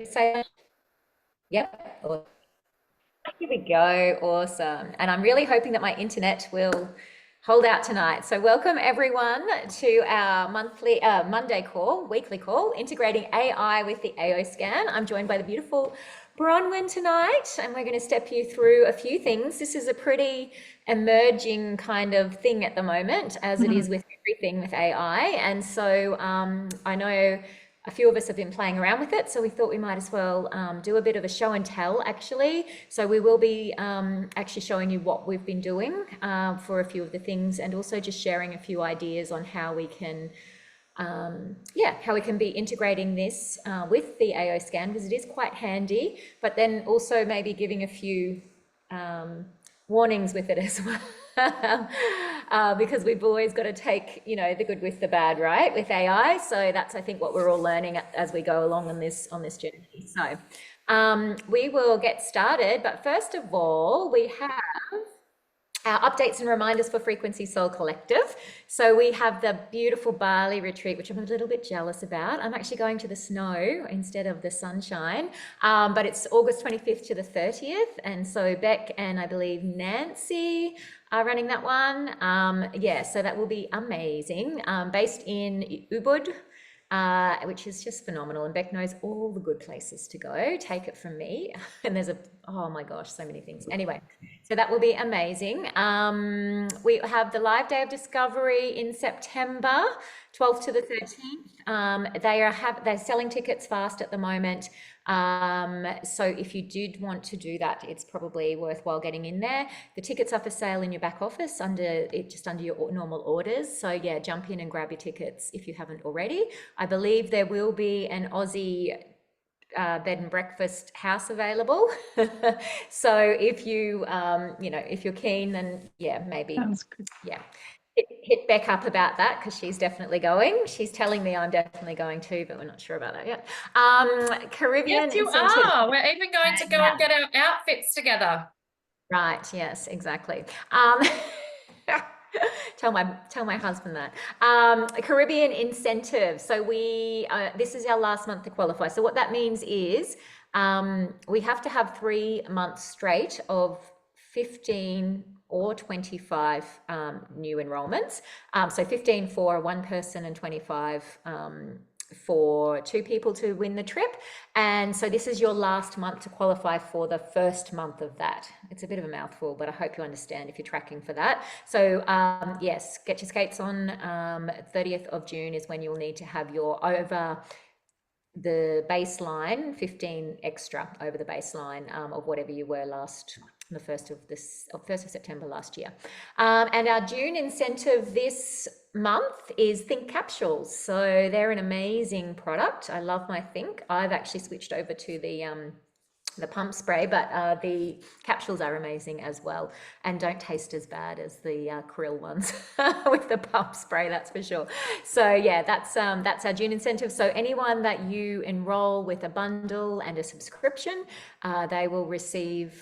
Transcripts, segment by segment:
say, yep. Here we go. Awesome. And I'm really hoping that my internet will hold out tonight. So welcome everyone to our monthly Monday call, weekly call, integrating AI with the AO scan. I'm joined by the beautiful Bronwyn tonight, and we're going to step you through a few things. This is a pretty emerging kind of thing at the moment, as it is with everything with AI. And so I know a few of us have been playing around with it, so we thought we might as well do a bit of a show and tell, actually. So we will be actually showing you what we've been doing for a few of the things, and also just sharing a few ideas on how we can how we can be integrating this with the AO scan, because it is quite handy, but then also maybe giving a few warnings with it as well. Because we've always got to take, the good with the bad, right, with AI. So that's, I think, what we're all learning as we go along on this journey. So we will get started, but first of all, we have our updates and reminders for Frequency Soul Collective. So we have the beautiful Bali retreat, which I'm a little bit jealous about. I'm actually going to the snow instead of the sunshine, but it's August 25th to the 30th. And so Beck and I believe Nancy are running that one. So that will be amazing. Based in Ubud, which is just phenomenal. And Beck knows all the good places to go. Take it from me. And there's oh my gosh, so many things. Anyway, so that will be amazing. We have the live day of discovery in September, 12th to the 13th. They're selling tickets fast at the moment. So if you did want to do that, it's probably worthwhile getting in there. The tickets are for sale in your back office just under your normal orders. So yeah, jump in and grab your tickets if you haven't already. I believe there will be an Aussie bed and breakfast house available. So if you if you're keen, then yeah, maybe yeah, hit Beck up about that, because she's definitely going. She's telling me I'm definitely going too, but we're not sure about that yet. Caribbean Yes, you are. We're even going to go and get our outfits together. Right, yes, exactly. Tell my husband that. Caribbean incentive. So this is our last month to qualify. So what that means is we have to have 3 months straight of 15 or 25 new enrollments. So 15 for one person and 25 for 2 people to win the trip. And so this is your last month to qualify for the first month of that. It's a bit of a mouthful, but I hope you understand if you're tracking for that. So yes, get your skates on. 30th of June is when you'll need to have your over the baseline, 15 extra over the baseline of whatever you were the 1st of September last year. And our June incentive this month is Think Capsules. So they're an amazing product. I love my Think. I've actually switched over to the pump spray, but the capsules are amazing as well, and don't taste as bad as the krill ones with the pump spray, that's for sure. So yeah, that's our June incentive. So anyone that you enroll with a bundle and a subscription, they will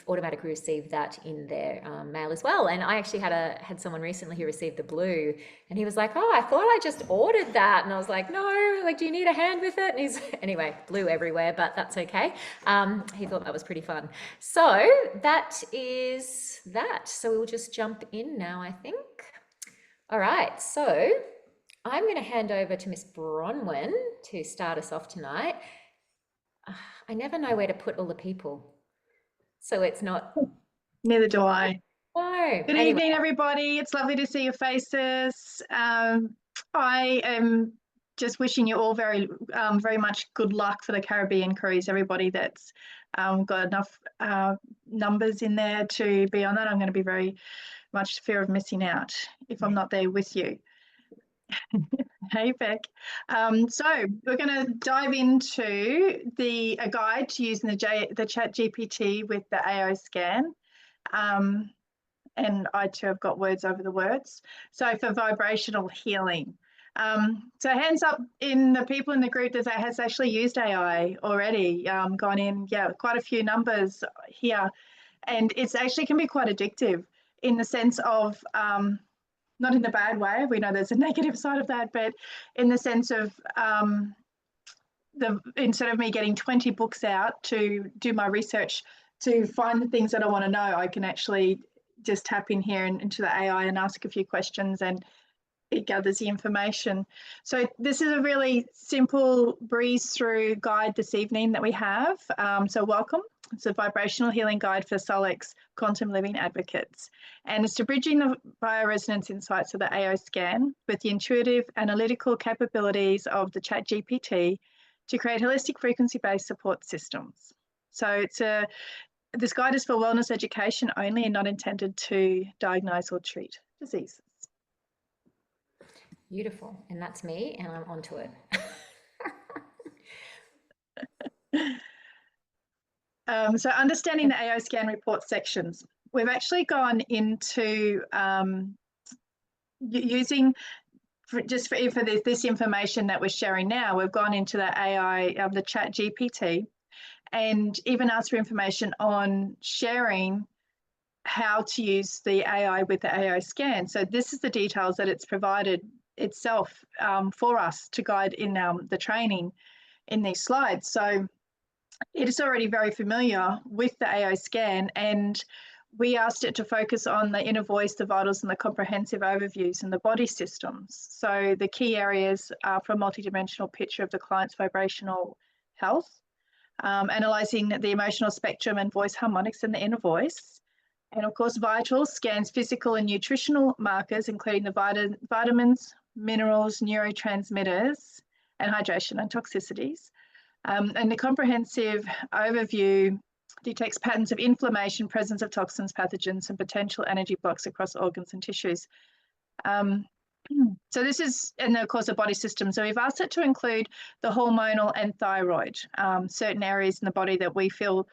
automatically receive that in their mail as well. And I actually had someone recently who received the blue, and he was like, "Oh, I thought I just ordered that," and I was like, "No, like, do you need a hand with it?" And he's anyway, blue everywhere, but that's okay. He thought that was pretty fun. So that is that. So we'll just jump in now, I think. All right, so I'm going to hand over to Miss Bronwyn to start us off tonight. I never know where to put all the people, so it's not. Neither do I. No. Good evening, everybody. It's lovely to see your faces. I am just wishing you all very much good luck for the Caribbean cruise. Everybody that's got enough numbers in there to be on that. I'm going to be very much fear of missing out if I'm not there with you. Hey, Beck. So we're going to dive into a guide to using the Chat GPT with the AO scan. And I too have got words over the words. So for vibrational healing. So hands up in the people in the group that has actually used AI already, gone in, yeah, quite a few numbers here. And it's actually can be quite addictive in the sense of, not in the bad way, we know there's a negative side of that, but in the sense of instead of me getting 20 books out to do my research to find the things that I want to know, I can actually just tap in here and into the AI and ask a few questions, and it gathers the information. So this is a really simple breeze through guide this evening that we have. So welcome. It's a vibrational healing guide for Solex quantum living advocates. And it's to bridging the bioresonance insights of the AO scan with the intuitive analytical capabilities of the ChatGPT to create holistic frequency-based support systems. So this guide is for wellness education only and not intended to diagnose or treat diseases. Beautiful. And that's me, and I'm onto it. So understanding the AO scan report sections. We've actually gone into using, for this information that we're sharing now, we've gone into the AI, the ChatGPT, and even asked for information on sharing how to use the AI with the AO scan. So this is the details that it's provided itself for us to guide in the training in these slides. So it is already very familiar with the AO scan, and we asked it to focus on the inner voice, the vitals, and the comprehensive overviews and the body systems. So the key areas are for a multidimensional picture of the client's vibrational health, analysing the emotional spectrum and voice harmonics in the inner voice. And of course, vitals scans physical and nutritional markers, including the vitamins, minerals, neurotransmitters, and hydration and toxicities. And the comprehensive overview detects patterns of inflammation, presence of toxins, pathogens, and potential energy blocks across organs and tissues. So this is, and of course, the body system. So we've asked it to include the hormonal and thyroid, certain areas in the body that we feel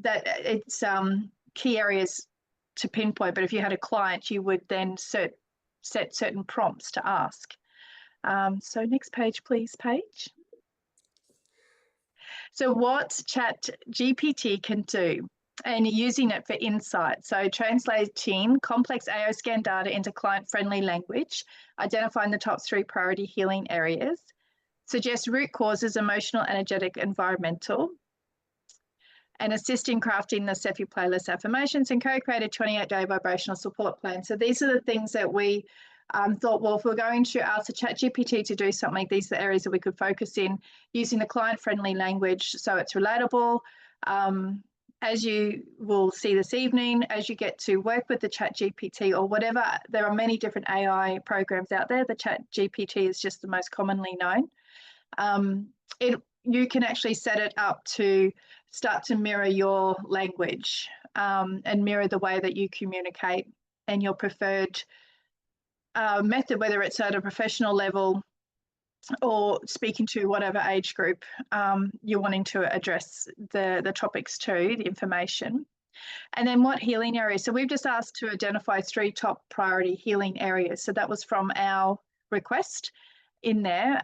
that it's key areas to pinpoint. But if you had a client, you would then set certain prompts to ask. So next page, please, Paige. So what ChatGPT can do, and using it for insight. So translating complex AO scan data into client-friendly language, identifying the top 3 priority healing areas, suggest root causes, emotional, energetic, environmental, and assist in crafting the Cephi playlist affirmations and co-create a 28-day vibrational support plan. So these are the things that we thought, well, if we're going to ask the ChatGPT to do something, these are the areas that we could focus in using the client-friendly language so it's relatable. As you will see this evening, as you get to work with the ChatGPT or whatever, there are many different AI programs out there. The ChatGPT is just the most commonly known. You can actually set it up to start to mirror your language and mirror the way that you communicate and your preferred method, whether it's at a professional level or speaking to whatever age group you're wanting to address the topics to, the information. And then what healing areas? So we've just asked to identify 3 top priority healing areas. So that was from our request in there.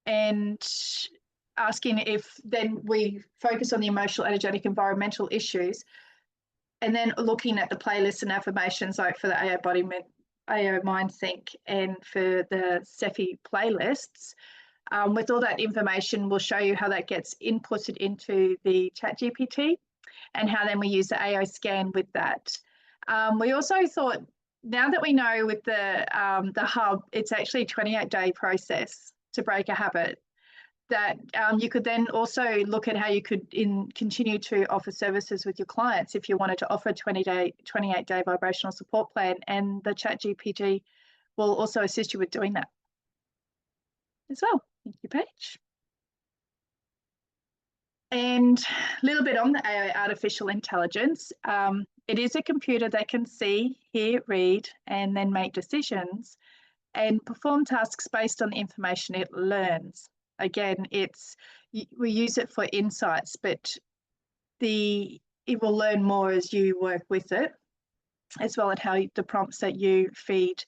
And asking if then we focus on the emotional, energetic, environmental issues, and then looking at the playlists and affirmations like for the AO Body AO Mind Sync and for the Cephi playlists. With all that information, we'll show you how that gets inputted into the ChatGPT and how then we use the AO scan with that. We also thought, now that we know with the hub, it's actually a 28-day process to break a habit, that you could then also look at how you could continue to offer services with your clients if you wanted to offer a 28-day vibrational support plan, and the ChatGPT will also assist you with doing that as well. Thank you, Paige. And a little bit on the AI artificial intelligence. It is a computer that can see, hear, read, and then make decisions and perform tasks based on the information it learns. Again, we use it for insights, but it will learn more as you work with it, as well as how the prompts that you feed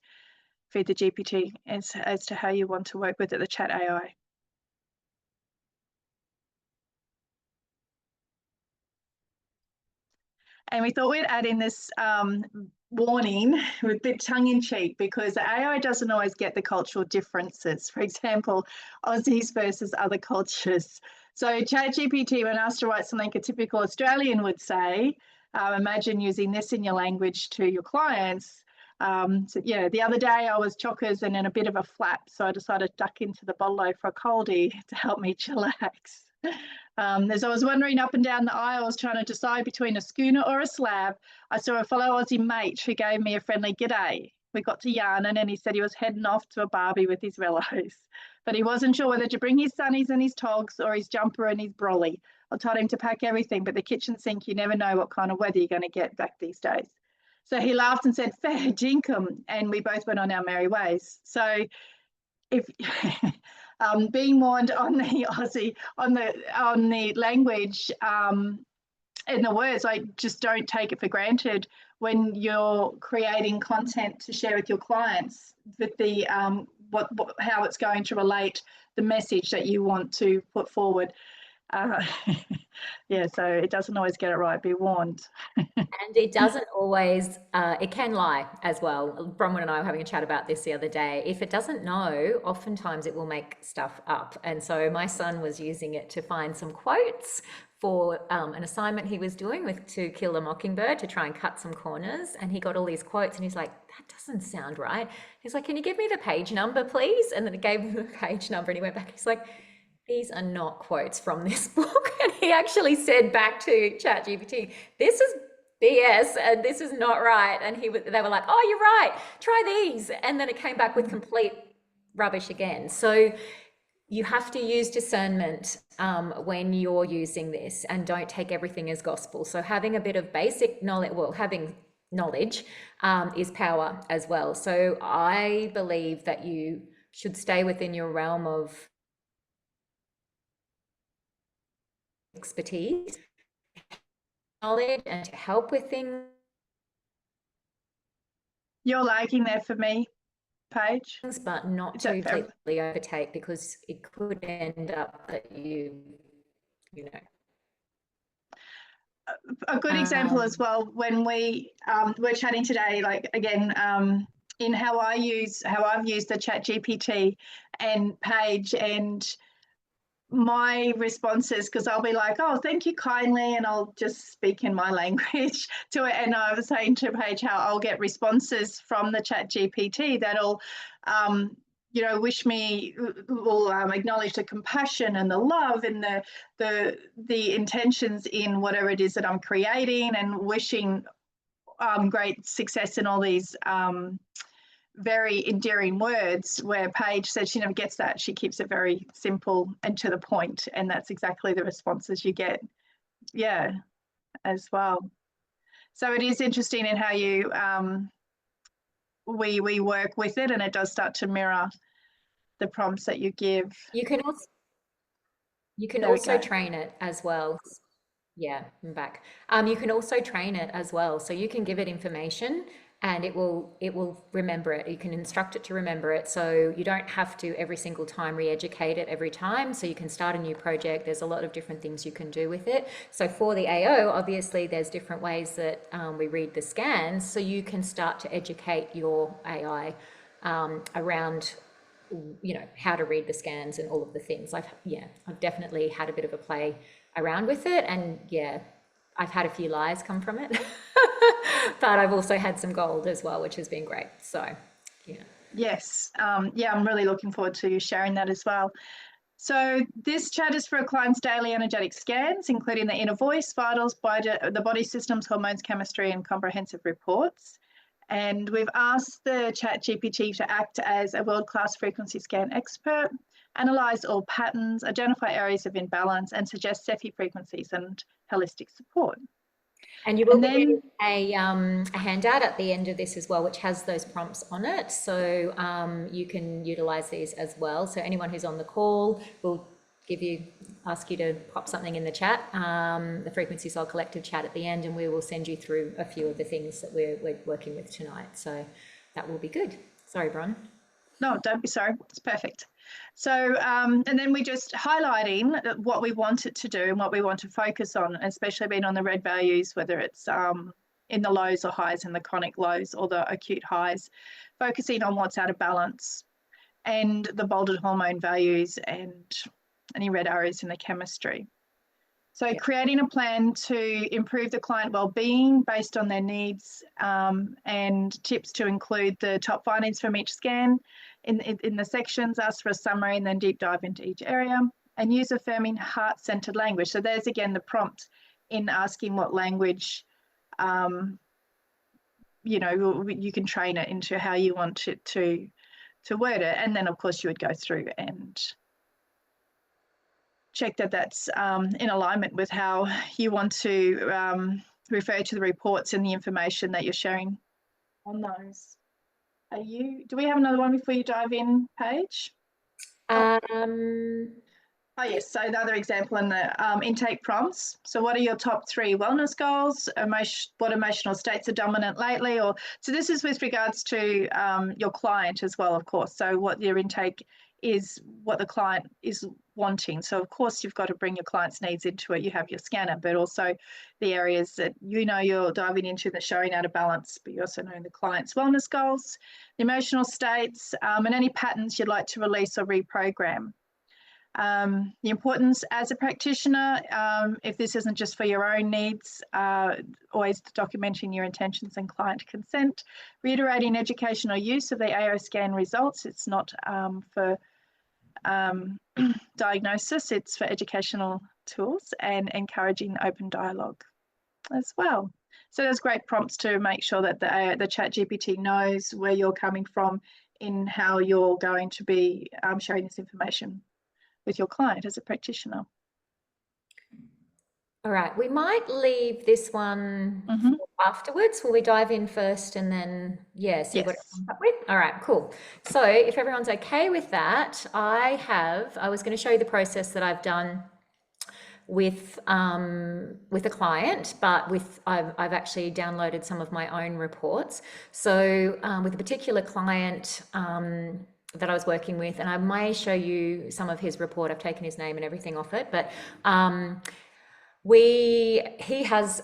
the GPT as to how you want to work with it, the chat AI. And we thought we'd add in this warning with a bit tongue in cheek, because the AI doesn't always get the cultural differences. For example, Aussies versus other cultures. So ChatGPT, when asked to write something a typical Australian would say, imagine using this in your language to your clients. So yeah, the other day I was chockers and in a bit of a flap, so I decided to duck into the bottle for a coldie to help me chillax. As I was wandering up and down the aisles trying to decide between a schooner or a slab, I saw a fellow Aussie mate who gave me a friendly g'day. We got to yarning and he said he was heading off to a barbie with his rellos, but he wasn't sure whether to bring his sunnies and his togs or his jumper and his brolly. I told him to pack everything, but the kitchen sink, you never know what kind of weather you're going to get back these days. So he laughed and said, fair dinkum, and we both went on our merry ways. So if being warned on the Aussie, on the language and the words, I just don't take it for granted when you're creating content to share with your clients, with the how it's going to relate the message that you want to put forward. Yeah, so it doesn't always get it right, be warned. And it doesn't always, it can lie as well. Bronwyn and I were having a chat about this the other day. If it doesn't know, oftentimes it will make stuff up. And so my son was using it to find some quotes for an assignment he was doing with To Kill a Mockingbird, to try and cut some corners. And he got all these quotes and he's like, that doesn't sound right. He's like, can you give me the page number, please? And then it gave him the page number and he went back. He's like, these are not quotes from this book. And he actually said back to ChatGPT, this is BS and this is not right. And they were like, oh, you're right, try these. And then it came back with complete rubbish again. So you have to use discernment when you're using this, and don't take everything as gospel. So having a bit of basic knowledge, well, having knowledge is power as well. So I believe that you should stay within your realm of expertise, knowledge, and to help with things. You're lagging there for me, Paige. But not to completely overtake, because it could end up that you know. A good example as well, when we're chatting today, like again, in how I've used the ChatGPT and Paige, and my responses, because I'll be like, oh, thank you kindly, and I'll just speak in my language to it. And I was saying to Paige how I'll get responses from the ChatGPT that'll wish me, will acknowledge the compassion and the love and the intentions in whatever it is that I'm creating, and wishing great success in all these very endearing words, where Paige said she never gets that. She keeps it very simple and to the point, and that's exactly the responses you get, yeah, as well. So it is interesting in how you we work with it, and it does start to mirror the prompts that you give. You can also train it as well. Yeah, I'm back. You can also train it as well. So you can give it information and it will remember it. You can instruct it to remember it. So you don't have to every single time re-educate it every time. So you can start a new project. There's a lot of different things you can do with it. So for the AO, obviously there's different ways that we read the scans. So you can start to educate your AI around how to read the scans and all of the things. I've definitely had a bit of a play around with it, and I've had a few lies come from it, but I've also had some gold as well, which has been great. So, Yes. I'm really looking forward to you sharing that as well. So this chat is for a client's daily energetic scans, including the inner voice, vitals, the body systems, hormones, chemistry, and comprehensive reports. And we've asked the ChatGPT to act as a world-class frequency scan expert, analyze all patterns, identify areas of imbalance, and suggest Cepheid frequencies and holistic support. And you will be getting a handout at the end of this as well, which has those prompts on it. So you can utilize these as well. So anyone who's on the call will ask you to pop something in the chat, the Frequency Soul Collective chat at the end, and we will send you through a few of the things that we're working with tonight. So that will be good. Sorry, Bron. No, don't be sorry. It's perfect. So, and then we just highlighting what we want it to do and what we want to focus on, especially being on the red values, whether it's in the lows or highs, in the chronic lows or the acute highs, focusing on what's out of balance and the bolded hormone values and any red arrows in the chemistry. So creating a plan to improve the client well-being based on their needs, and tips to include the top findings from each scan in the sections, ask for a summary and then deep dive into each area, and use affirming heart-centered language. So there's again the prompt in asking what language, you know, you can train it into how you want it to word it. And then of course you would go through and check that that's in alignment with how you want to refer to the reports and the information that you're sharing on those. Do we have another one before you dive in, Paige? Oh yes, so the other example in the intake prompts. So what are your top 3 wellness goals? What emotional states are dominant lately? So this is with regards to your client as well, of course. So what your intake is, what the client is wanting. So of course you've got to bring your client's needs into it. You have your scanner, but also the areas that you know you're diving into that showing out of balance, but you also know the client's wellness goals, the emotional states, and any patterns you'd like to release or reprogram. The importance as a practitioner, if this isn't just for your own needs, always documenting your intentions and client consent, reiterating educational use of the AO scan results. It's not for diagnosis, it's for educational tools, and encouraging open dialogue as well. So there's great prompts to make sure that the ChatGPT knows where you're coming from in how you're going to be sharing this information with your client as a practitioner. All right, we might leave this one for afterwards. Will we dive in first and then, see what it comes up with? All right, cool. So if everyone's okay with that, I was going to show you the process that I've done with a client, but I've actually downloaded some of my own reports. So with a particular client that I was working with, and I may show you some of his report. I've taken his name and everything off it, but he has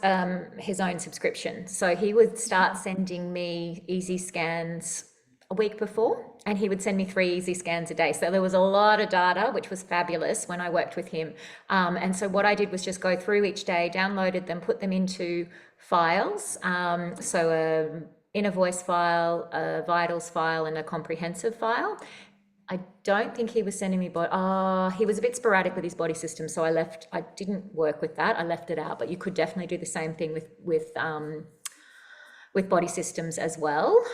his own subscription. So he would start sending me easy scans a week before, and he would send me 3 easy scans a day. So there was a lot of data, which was fabulous when I worked with him. And so what I did was just go through each day, downloaded them, put them into files. So inner voice file, a vitals file, and a comprehensive file. I don't think he was sending me he was a bit sporadic with his body system, so I didn't work with that. I left it out, but you could definitely do the same thing with body systems as well.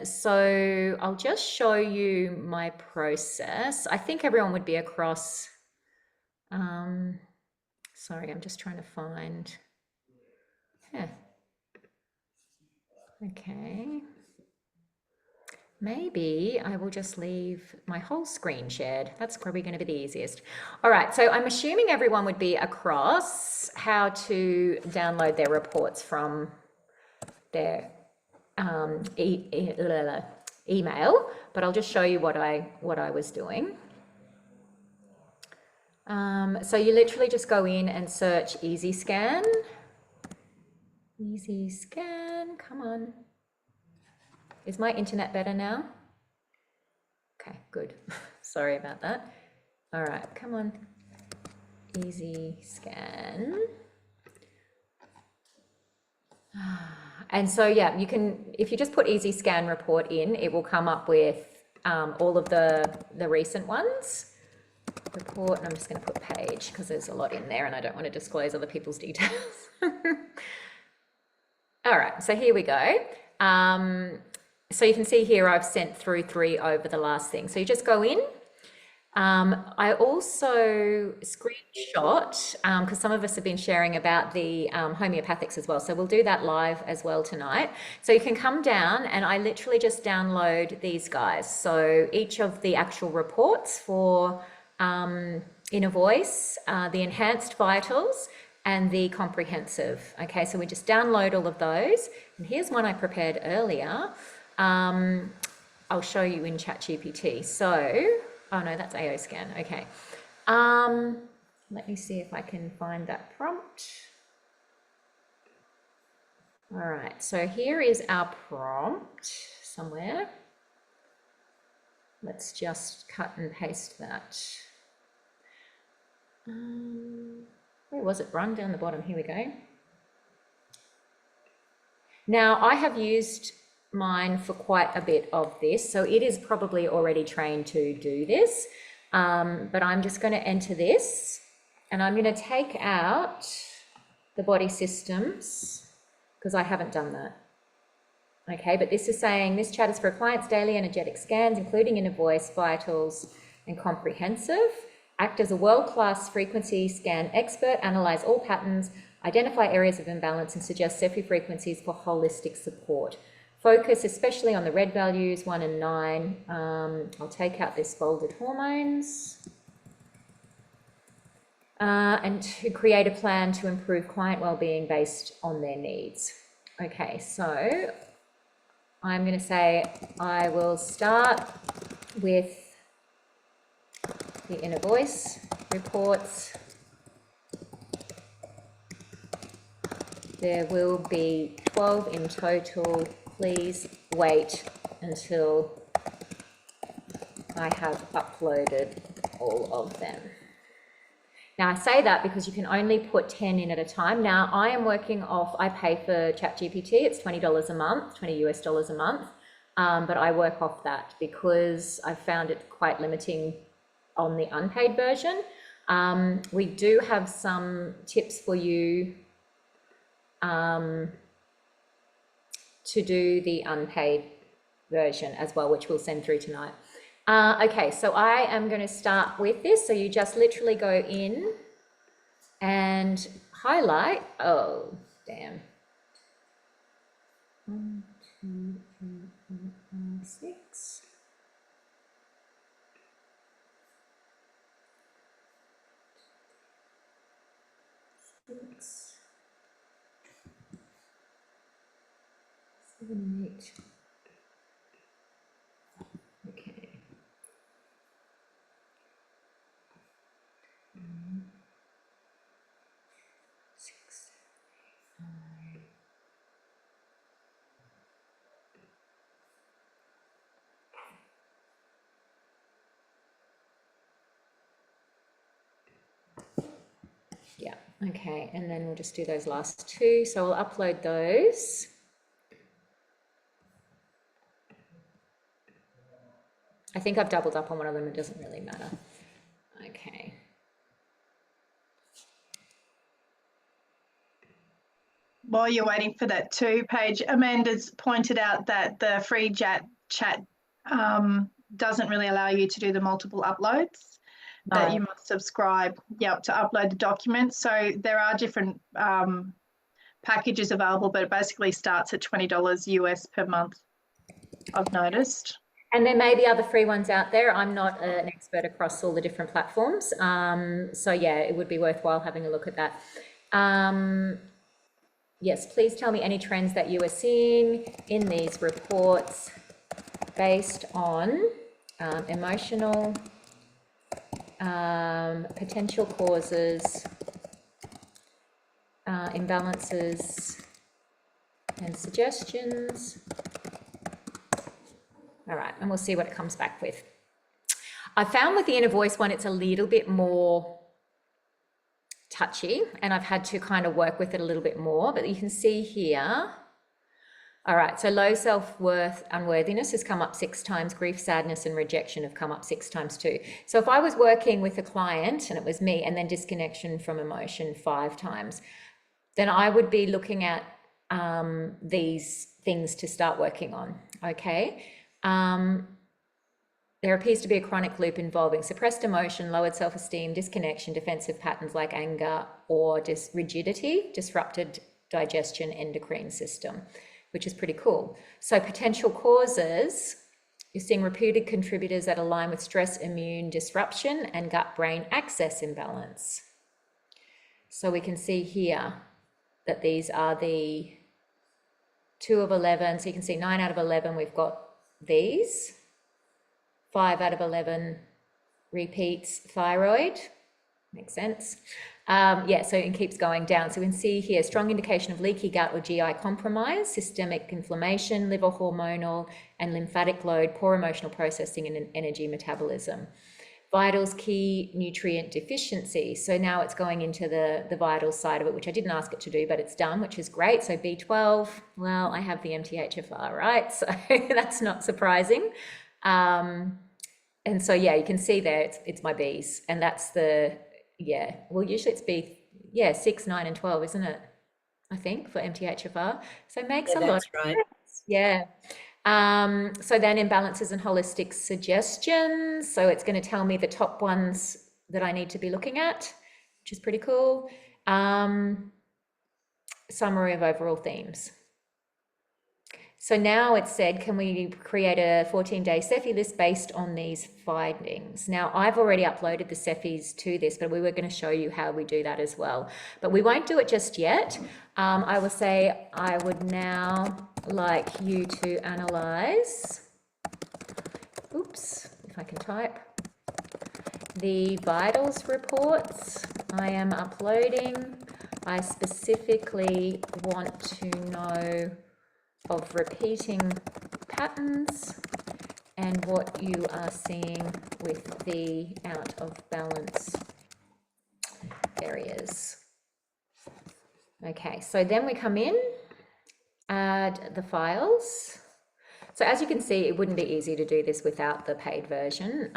So I'll just show you my process. I think everyone would be across, sorry, I'm just trying to find, okay. Maybe I will just leave my whole screen shared. That's probably going to be the easiest. All right, so I'm assuming everyone would be across how to download their reports from their email, but I'll just show you what I was doing. So you literally just go in and search Easy Scan. Easy Scan, come on. Is my internet better now? Okay, good. Sorry about that. All right, come on. Easy Scan. And so, yeah, you can, if you just put Easy Scan report in, it will come up with all of the recent ones. Report, and I'm just going to put page because there's a lot in there and I don't want to disclose other people's details. All right, so here we go. So you can see here I've sent through 3 over the last thing. So you just go in. I also screenshot, because some of us have been sharing about the homeopathics as well. So we'll do that live as well tonight. So you can come down and I literally just download these guys. So each of the actual reports for Inner Voice, the Enhanced Vitals, and the Comprehensive. Okay, so we just download all of those. And here's one I prepared earlier. I'll show you in ChatGPT. So Oh no, that's AO scan. Okay. Let me see if I can find that prompt. All right, so here is our prompt somewhere. Let's just cut and paste that. Where was it? Run down the bottom. Here we go. Now, I have used mine for quite a bit of this, so it is probably already trained to do this, but I'm just going to enter this, and I'm going to take out the body systems because I haven't done that. Okay, but this is saying this chat is for clients' daily energetic scans, including inner voice, vitals, and comprehensive. Act as a world-class frequency scan expert, analyze all patterns, identify areas of imbalance, and suggest Cepheid frequencies for holistic support. Focus especially on the red values, 1 and 9. I'll take out this bolded hormones. And to create a plan to improve client well-being based on their needs. Okay, so I'm going to say I will start with the inner voice reports. There will be 12 in total. Please wait until I have uploaded all of them. Now I say that because you can only put 10 in at a time. Now I am working off, I pay for ChatGPT, it's $20 a month, $20 US a month, but I work off that because I found it quite limiting on the unpaid version. We do have some tips for you to do the unpaid version as well, which we'll send through tonight. Okay, so I am going to start with this. So you just literally go in and highlight. Oh, damn. 1, 2, 3, 4, 5, 6. Six, 7, 8. Okay. 6, 9. Yeah, okay, and then we'll just do those last 2. So I'll upload those. I think I've doubled up on one of them, it doesn't really matter. Okay. While you're waiting for that 2-page, Amanda's pointed out that the free chat doesn't really allow you to do the multiple uploads, that you must subscribe, to upload the documents. So there are different packages available, but it basically starts at $20 US per month, I've noticed. And there may be other free ones out there. I'm not an expert across all the different platforms. So yeah, it would be worthwhile having a look at that. Yes, please tell me any trends that you are seeing in these reports based on emotional, potential causes, imbalances, and suggestions. All right, and we'll see what it comes back with. I found with the inner voice one, it's a little bit more touchy, and I've had to kind of work with it a little bit more, but you can see here. All right, so low self-worth, unworthiness has come up 6 times, grief, sadness, and rejection have come up 6 times too. So if I was working with a client and it was me, and then disconnection from emotion 5 times, then I would be looking at these things to start working on, okay? There appears to be a chronic loop involving suppressed emotion, lowered self-esteem, disconnection, defensive patterns like anger or rigidity, disrupted digestion, endocrine system, which is pretty cool. So potential causes, you're seeing repeated contributors that align with stress, immune disruption, and gut-brain axis imbalance. So we can see here that these are the 2 of 11. So you can see 9 out of 11, we've got these. 5 out of 11, repeats thyroid. Makes sense. Yeah, so it keeps going down. So we can see here, strong indication of leaky gut or GI compromise, systemic inflammation, liver hormonal and lymphatic load, poor emotional processing and energy metabolism. Vitals, key nutrient deficiency. So now it's going into the vitals side of it, which I didn't ask it to do, but it's done, which is great. So B12, well, I have the MTHFR, right? So that's not surprising. And so, yeah, you can see there, it's my Bs, and that's the, yeah, well, usually it's B, yeah, 6, 9, and 12, isn't it? I think for MTHFR. So it makes a lot. That's right. Yeah. So then imbalances and holistic suggestions. So it's going to tell me the top ones that I need to be looking at, which is pretty cool. Summary of overall themes. So now it said, can we create a 14-day CEFI list based on these findings? Now, I've already uploaded the CEFIs to this, but we were going to show you how we do that as well. But we won't do it just yet. I will say I would now like you to analyze, oops, if I can type, the vitals reports I am uploading. I specifically want to know of repeating patterns and what you are seeing with the out of balance areas. Okay, so then we come in, add the files. So as you can see, it wouldn't be easy to do this without the paid version.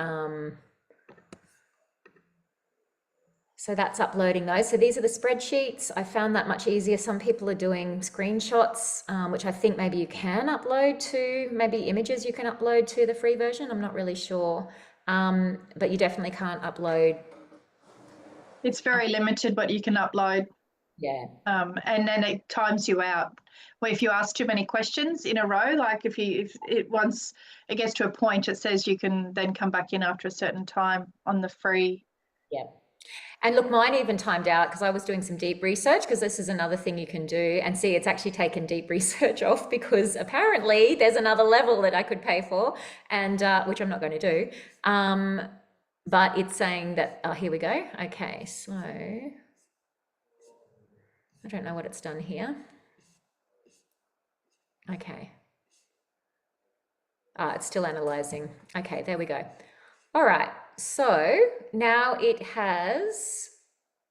So that's uploading those. So these are the spreadsheets. I found that much easier. Some people are doing screenshots, which I think maybe you can upload to, maybe images you can upload to the free version. I'm not really sure, but you definitely can't upload. It's very limited what you can upload. Yeah. And then it times you out. Well, if you ask too many questions in a row, like if once it gets to a point, it says you can then come back in after a certain time on the free. Yeah. And look, mine even timed out because I was doing some deep research, because this is another thing you can do, and see, it's actually taken deep research off because apparently there's another level that I could pay for, and which I'm not going to do. But it's saying that, oh, here we go. Okay, so I don't know what it's done here. Okay. It's still analyzing. Okay, there we go. All right. So now it has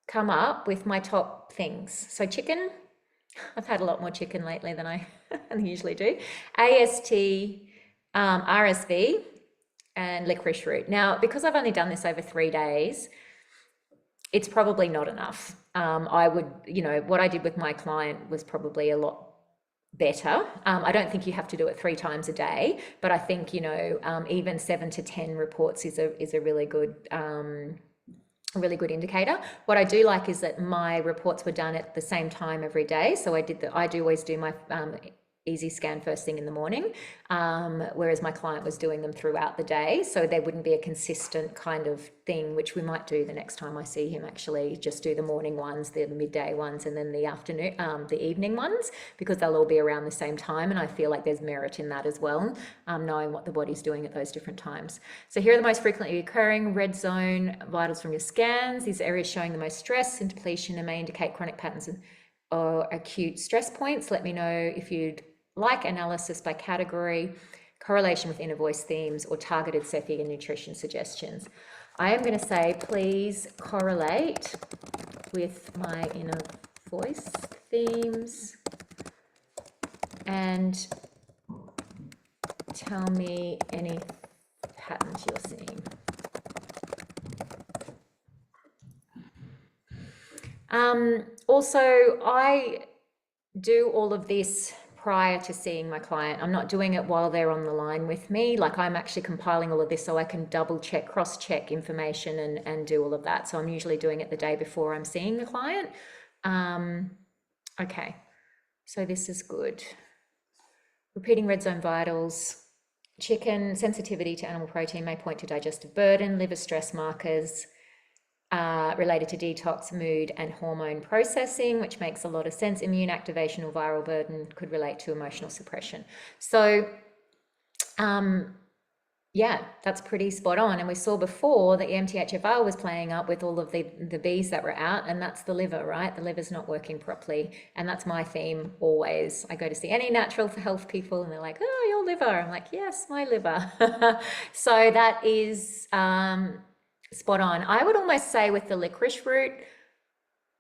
come up with my top things. So chicken, I've had a lot more chicken lately than I usually do. AST, RSV, and licorice root. Now, because I've only done this over 3 days, it's probably not enough. I would, what I did with my client was probably a lot better. I don't think you have to do it 3 times a day, but I think, even 7 to 10 reports is a really good, indicator. What I do like is that my reports were done at the same time every day. So I do always do my easy scan first thing in the morning, whereas my client was doing them throughout the day. So there wouldn't be a consistent kind of thing, which we might do the next time I see him, actually just do the morning ones, the midday ones, and then the afternoon, the evening ones, because they'll all be around the same time. And I feel like there's merit in that as well, knowing what the body's doing at those different times. So here are the most frequently occurring red zone vitals from your scans. These areas showing the most stress and depletion and may indicate chronic patterns or acute stress points. Let me know if you'd like analysis by category, correlation with inner voice themes, or targeted CEFI and nutrition suggestions. I am going to say, please correlate with my inner voice themes and tell me any patterns you're seeing. Also, I do all of this prior to seeing my client. I'm not doing it while they're on the line with me. Like, I'm actually compiling all of this so I can double check, cross check information and do all of that. So I'm usually doing it the day before I'm seeing the client. Okay, so this is good. Repeating red zone vitals. Chicken, sensitivity to animal protein may point to digestive burden, liver stress markers, related to detox, mood, and hormone processing, which makes a lot of sense. Immune activation or viral burden could relate to emotional suppression. So Yeah, that's pretty spot on. And we saw before that the MTHFR was playing up with all of the Bs that were out, and that's the liver, right? The liver's not working properly. And that's my theme always. I go to see any natural health people and they're like, oh, your liver. I'm like, yes, my liver. So that is spot on. I would almost say with the licorice root,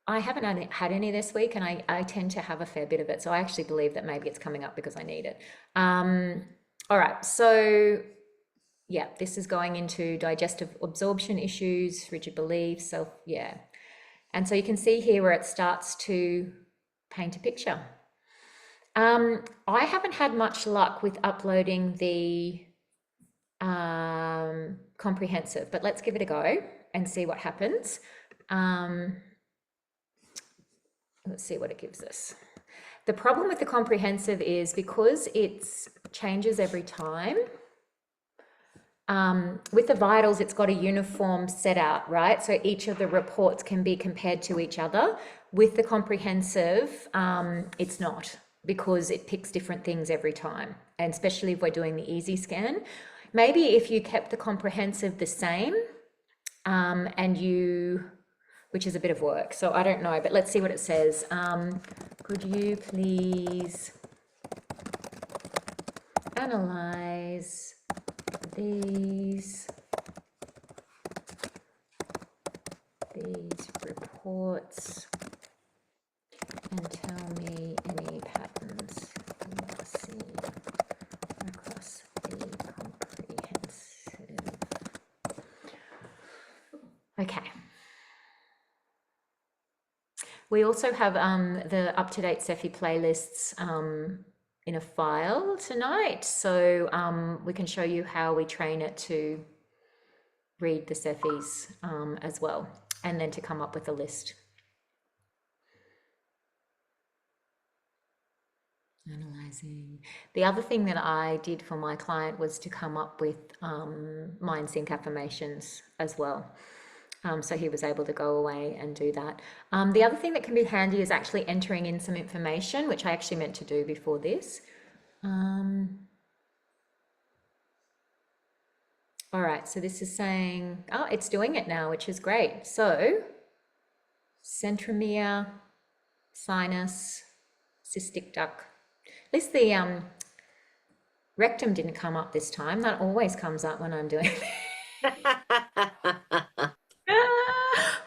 I haven't had any this week, and I tend to have a fair bit of it. So I actually believe that maybe it's coming up because I need it. All right, so yeah, this is going into digestive absorption issues, rigid beliefs, yeah. And so you can see here where it starts to paint a picture. I haven't had much luck with uploading the comprehensive, but let's give it a go and see what happens. Let's see what it gives us. The problem with the comprehensive is because it changes every time. With the vitals, it's got a uniform set out, right? So each of the reports can be compared to each other. With the comprehensive, it's not, because it picks different things every time, and especially if we're doing the easy scan. Maybe if you kept the comprehensive the same, which is a bit of work, so I don't know, but let's see what it says. Could you please analyze these reports and tell me any patterns you are seeing across the comprehensive. Okay. We also have the up-to-date Cephi playlists in a file tonight, so we can show you how we train it to read the Cephis as well, and then to come up with a list. Analyzing. The other thing that I did for my client was to come up with mind sync affirmations as well. So he was able to go away and do that. The other thing that can be handy is actually entering in some information, which I actually meant to do before this. All right, so this is saying, oh, it's doing it now, which is great. So centromere, sinus, cystic duct. At least the rectum didn't come up this time. That always comes up when I'm doing it.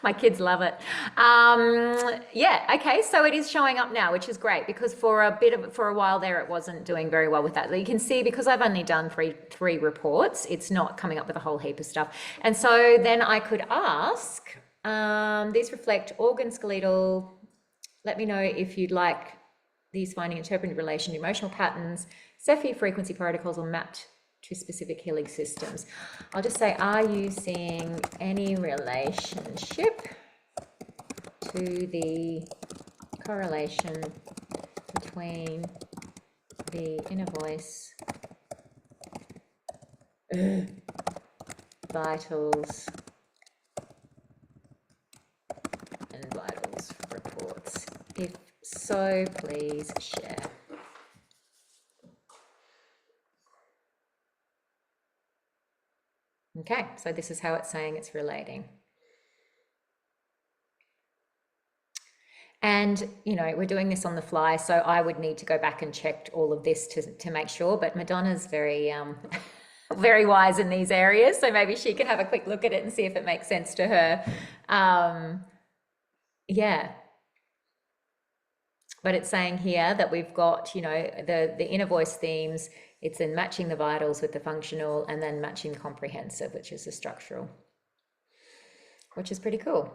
My kids love it. Yeah, okay, so it is showing up now, which is great, because for a while there it wasn't doing very well with that. You can see, because I've only done three reports, it's not coming up with a whole heap of stuff. And so then I could ask, these reflect organ skeletal. Let me know if you'd like these finding interpreted relation to emotional patterns, Cephi frequency protocols, or mapped to specific healing systems. I'll just say, are you seeing any relationship to the correlation between the inner voice, vitals, and vitals reports? If so, please share. Okay, so this is how it's saying it's relating. And, you know, we're doing this on the fly, so I would need to go back and check all of this to make sure, but Madonna's very, very wise in these areas, so maybe she can have a quick look at it and see if it makes sense to her. Yeah. But it's saying here that we've got, you know, the inner voice themes. It's in matching the vitals with the functional, and then matching the comprehensive, which is the structural, which is pretty cool.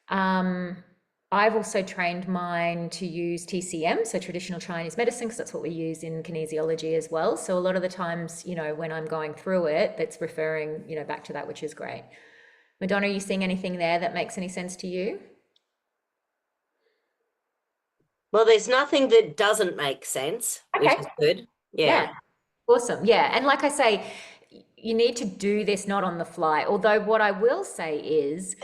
I've also trained mine to use TCM, so traditional Chinese medicine, because that's what we use in kinesiology as well. So a lot of the times, you know, when I'm going through it, that's referring, you know, back to that, which is great. Madonna, are you seeing anything there that makes any sense to you? Well, there's nothing that doesn't make sense, Okay. which is good. Yeah. Awesome. Yeah. And like I say, you need to do this not on the fly. Although what I will say is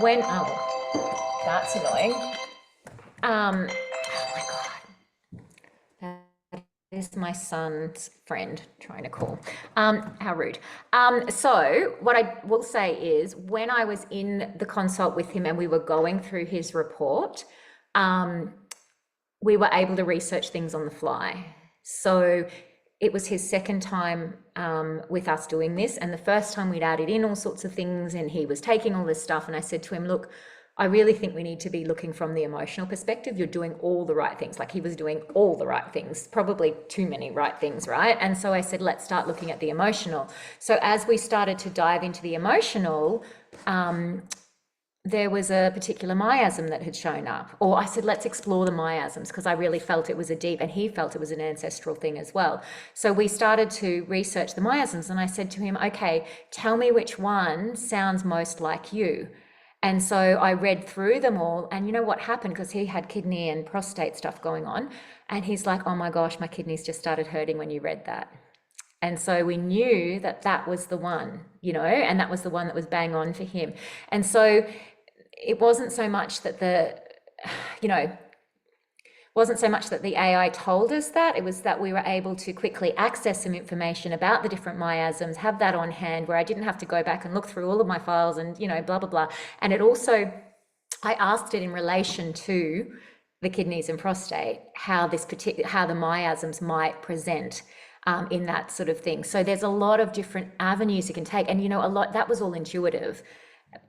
when, oh, that's annoying. Oh my God. That Is my son's friend trying to call. How rude. So what I will say is when I was in the consult with him and we were going through his report, we were able to research things on the fly. So it was his second time with us doing this. And the first time we'd added in all sorts of things and he was taking all this stuff. And I said to him, look, I really think we need to be looking from the emotional perspective. You're doing all the right things. Like he was doing all the right things, probably too many right things, right? And so I said, let's start looking at the emotional. So as we started to dive into the emotional, there was a particular miasm that had shown up. Or I said, let's explore the miasms because I really felt it was a deep, and he felt it was an ancestral thing as well. So we started to research the miasms and I said to him, okay, tell me which one sounds most like you. And so I read through them all, and you know what happened, because he had kidney and prostate stuff going on, and he's like, oh my gosh, my kidneys just started hurting when you read that. And so we knew that that was the one, you know, and that was the one that was bang on for him. And so it wasn't so much that wasn't so much that the AI told us that, it was that we were able to quickly access some information about the different miasms, have that on hand where I didn't have to go back and look through all of my files and, you know, blah, blah, blah. And it also, I asked it in relation to the kidneys and prostate, how the miasms might present in that sort of thing. So there's a lot of different avenues you can take. And, you know, that was all intuitive,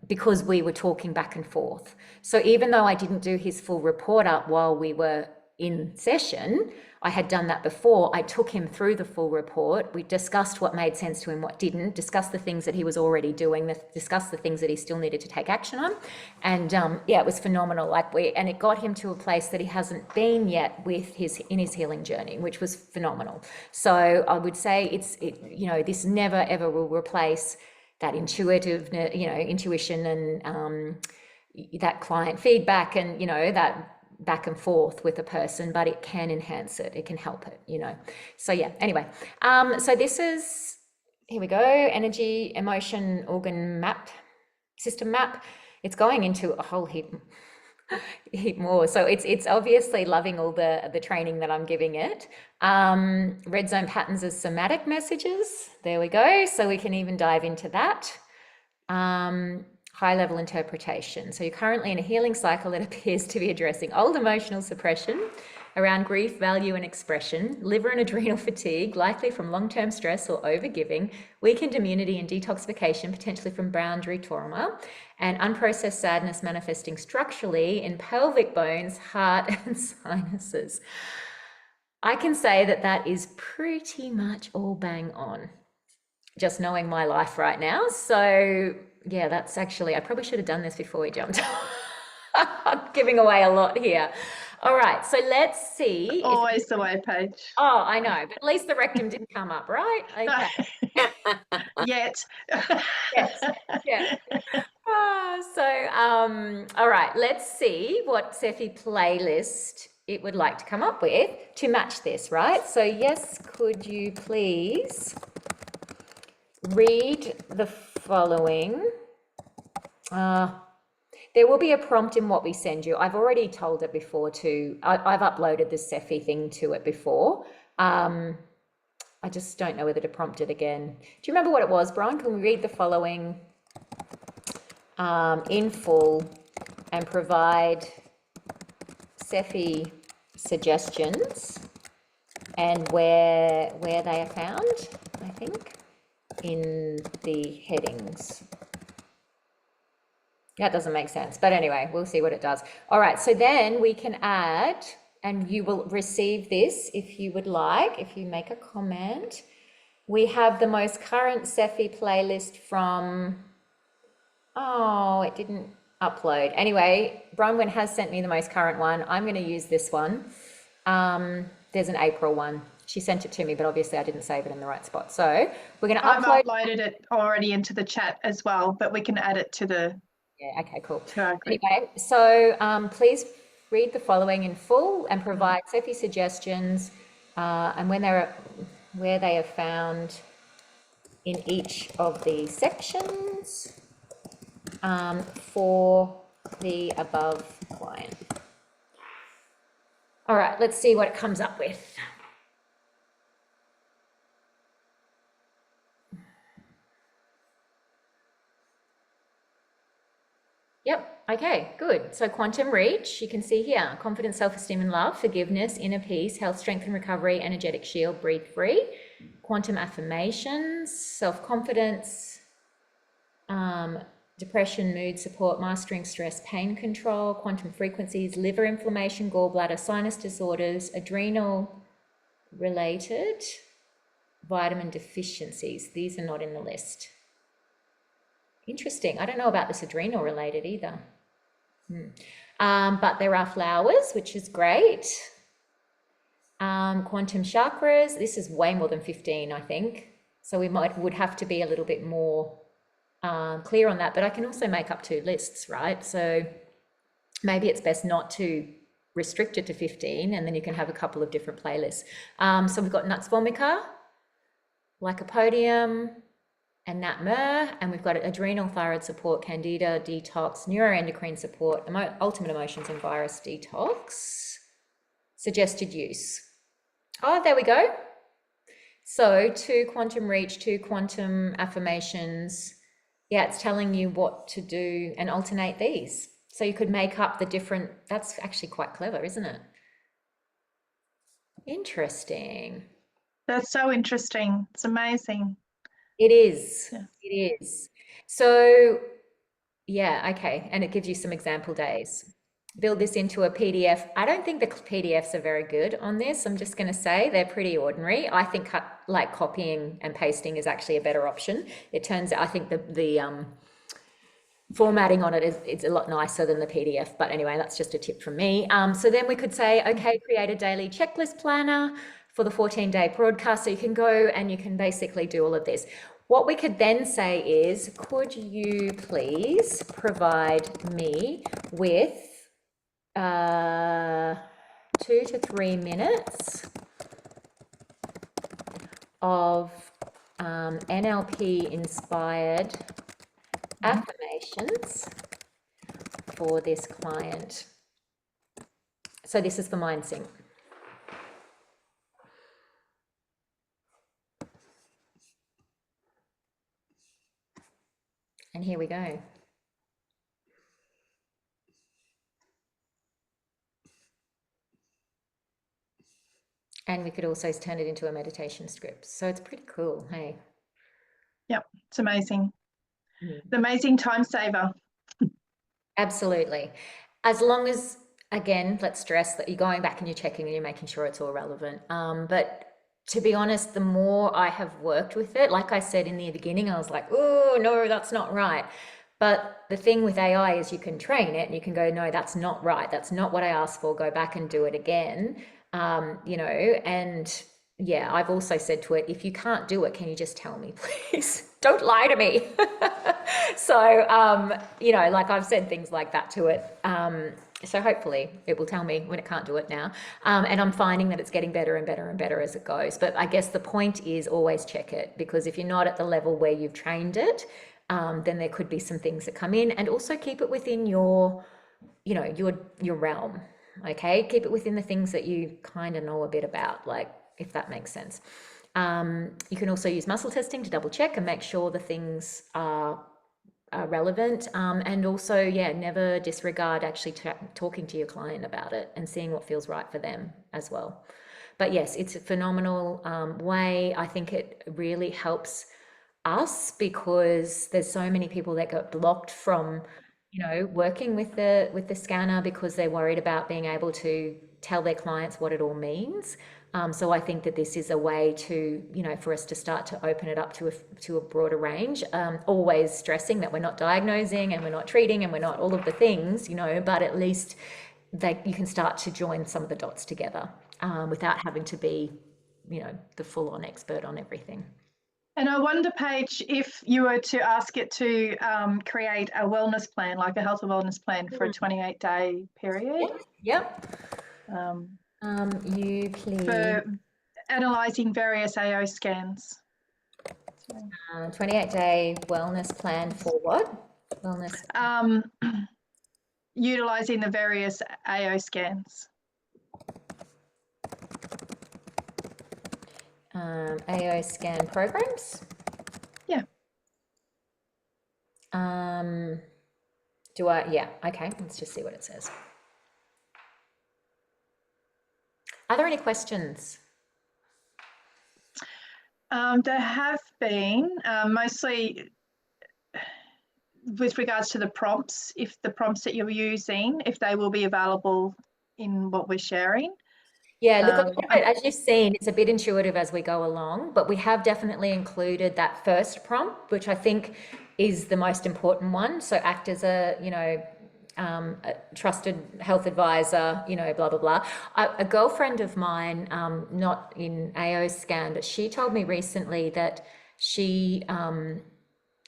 because we were talking back and forth. So even though I didn't do his full report up while we were in session, I had done that before. I took him through the full report. We discussed what made sense to him, what didn't, discussed the things that he was already doing, discussed the things that he still needed to take action on. And yeah, it was phenomenal. And it got him to a place that he hasn't been yet in his healing journey, which was phenomenal. So I would say this never ever will replace that intuition and that client feedback and, that back and forth with a person, but it can enhance it. It can help it, So yeah, anyway, so this is, here we go, energy, emotion, organ map, system map. It's going into a whole heap more. So it's obviously loving all the training that I'm giving it. Red zone patterns as somatic messages. There we go. So we can even dive into that. High level interpretation. So you're currently in a healing cycle that appears to be addressing old emotional suppression around grief, value, and expression, liver and adrenal fatigue, likely from long-term stress or overgiving, weakened immunity and detoxification, potentially from boundary trauma, and unprocessed sadness manifesting structurally in pelvic bones, heart, and sinuses. I can say that is pretty much all bang on, just knowing my life right now. So yeah, that's actually, I probably should have done this before we jumped. I'm giving away a lot here. All right, so let's see. Always the way, Paige. Oh, I know, but at least the rectum didn't come up, right? Okay. Yet. Yes. Yeah. All right, let's see what Sephi playlist it would like to come up with to match this, right? So yes, could you please read the following? There will be a prompt in what we send you. I've already told it before too. I've uploaded the Sephi thing to it before. I just don't know whether to prompt it again. Do you remember what it was, Brian? Can we read the following in full and provide Sephi suggestions and where they are found, I think, in the headings. That doesn't make sense, but anyway, we'll see what it does. All right, so then we can add, and you will receive this if you would like, if you make a comment. We have the most current Sephi playlist from, oh, it didn't upload. Anyway, Bronwyn has sent me the most current one. I'm going to use this one. There's an April one. She sent it to me, but obviously I didn't save it in the right spot. So we're going to upload. I've uploaded it already into the chat as well, but we can add it to the. Yeah, okay, cool. Anyway, so please read the following in full and provide Sephi suggestions and where they are found in each of the sections for the above client. All right, let's see what it comes up with. Okay, good. So quantum reach, you can see here, confidence, self-esteem and love, forgiveness, inner peace, health, strength and recovery, energetic shield, breathe free. Quantum affirmations, self-confidence, depression, mood support, mastering stress, pain control, quantum frequencies, liver inflammation, gallbladder, sinus disorders, adrenal related, vitamin deficiencies. These are not in the list. Interesting. I don't know about this adrenal related either. But there are flowers, which is great. Quantum chakras, this is way more than 15, I think. So we would have to be a little bit more clear on that, but I can also make up 2 lists, right? So maybe it's best not to restrict it to 15, and then you can have a couple of different playlists. So we've got Nuts Vomica, Lycopodium, and Nat Mur, and we've got adrenal thyroid support, candida detox, neuroendocrine support, ultimate emotions and virus detox, suggested use. Oh, there we go. So 2 quantum reach, 2 quantum affirmations. Yeah, it's telling you what to do and alternate these. So you could make up the different, that's actually quite clever, isn't it? Interesting. That's so interesting. It's amazing. It is. Yeah. It is. So, yeah, okay. And it gives you some example days. Build this into a PDF. I don't think the PDFs are very good on this. I'm just going to say they're pretty ordinary. I think like copying and pasting is actually a better option. It turns out, I think the formatting on it is a lot nicer than the PDF. But anyway, that's just a tip from me. So then we could say, okay, create a daily checklist planner for the 14-day broadcast. So you can go and you can basically do all of this. What we could then say is, could you please provide me with 2 to 3 minutes of NLP inspired affirmations for this client. So this is for MindSync. And here we go. And we could also turn it into a meditation script. So it's pretty cool, hey? Yep, it's amazing. It's an amazing time saver. Absolutely. As long as, again, let's stress that you're going back and you're checking and you're making sure it's all relevant. But to be honest, the more I have worked with it, like I said in the beginning, I was like, oh, no, that's not right. But the thing with AI is you can train it and you can go, no, that's not right. That's not what I asked for. Go back and do it again. You know, and yeah, I've also said to it, if you can't do it, can you just tell me, please? Don't lie to me. So, you know, like I've said things like that to it. So hopefully it will tell me when it can't do it now. And I'm finding that it's getting better and better and better as it goes. But I guess the point is always check it, because if you're not at the level where you've trained it, then there could be some things that come in, and also keep it within your, you know, your realm. Okay, keep it within the things that you kind of know a bit about, like, if that makes sense. You can also use muscle testing to double check and make sure the things are relevant. And also, yeah, never disregard actually talking to your client about it and seeing what feels right for them as well. But yes, it's a phenomenal way. I think it really helps us, because there's so many people that got blocked from, you know, working with the scanner because they're worried about being able to tell their clients what it all means. So I think that this is a way to, you know, for us to start to open it up to a broader range, always stressing that we're not diagnosing and we're not treating and we're not all of the things, you know, but at least you can start to join some of the dots together without having to be, you know, the full-on expert on everything. And I wonder, Paige, if you were to ask it to create a wellness plan, like a health and wellness plan for a 28-day period. Yep. You please. For analysing various AO scans. 28-day wellness plan for what? Wellness. Utilising the various AO scans. AO scan programs. Yeah. Yeah, okay, let's just see what it says. Are there any questions? There have been mostly with regards to the prompts, if the prompts that you're using, if they will be available in what we're sharing. Yeah, look, a Um, lot of it, as you've seen, it's a bit intuitive as we go along, but we have definitely included that first prompt, which I think is the most important one. So act as a trusted health advisor, blah, blah, blah. A girlfriend of mine, not in AO scan, but she told me recently that she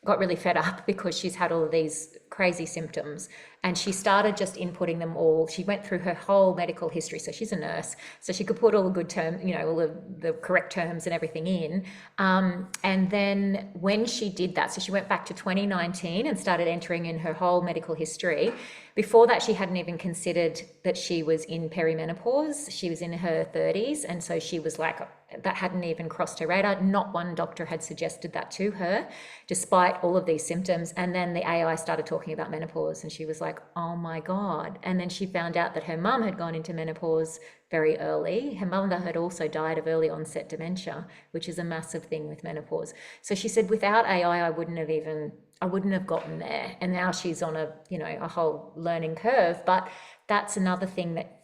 got really fed up because she's had all of these crazy symptoms, and she started just inputting them all. She went through her whole medical history, so she's a nurse, so she could put all the good terms, all the correct terms and everything in. And then when she did that, so she went back to 2019 and started entering in her whole medical history. Before that, she hadn't even considered that she was in perimenopause. She was in her 30s, and so she was like, that hadn't even crossed her radar. Not one doctor had suggested that to her, despite all of these symptoms. And then the AI started talking about menopause, and she was like, oh my God. And then she found out that her mum had gone into menopause very early. Her mother had also died of early onset dementia, which is a massive thing with menopause. So she said, without AI, I wouldn't have gotten there. And now she's on a whole learning curve. But that's another thing that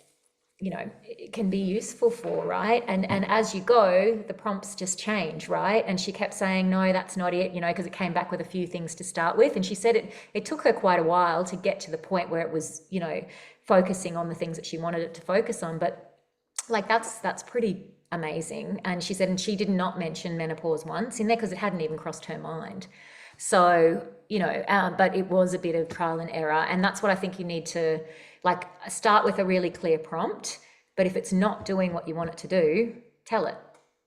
it can be useful for, right? And as you go, the prompts just change, right? And she kept saying, no, that's not it, because it came back with a few things to start with. And she said it took her quite a while to get to the point where it was, focusing on the things that she wanted it to focus on. But like that's pretty amazing. And she said, and she did not mention menopause once in there because it hadn't even crossed her mind. So, but it was a bit of trial and error. And that's what I think you need to start with a really clear prompt. But if it's not doing what you want it to do, tell it.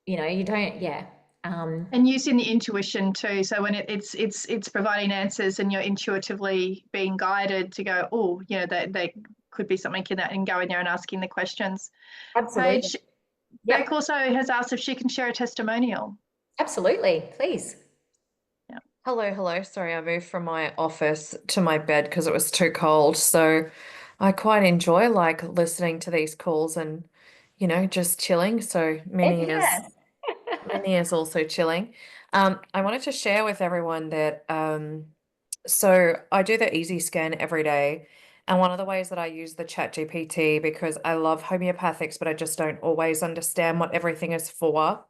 You don't, yeah. And using the intuition too. So when it's providing answers and you're intuitively being guided to go, oh, they could be something in that, and go in there and asking the questions. Absolutely. Paige, Yep. Beck also has asked if she can share a testimonial. Absolutely. Please. Hello. Sorry, I moved from my office to my bed because it was too cold. So I quite enjoy listening to these calls and, just chilling. So Yes. Minnie is also chilling. I wanted to share with everyone that so I do the Easy Scan every day. And one of the ways that I use the Chat GPT, because I love homeopathics, but I just don't always understand what everything is for.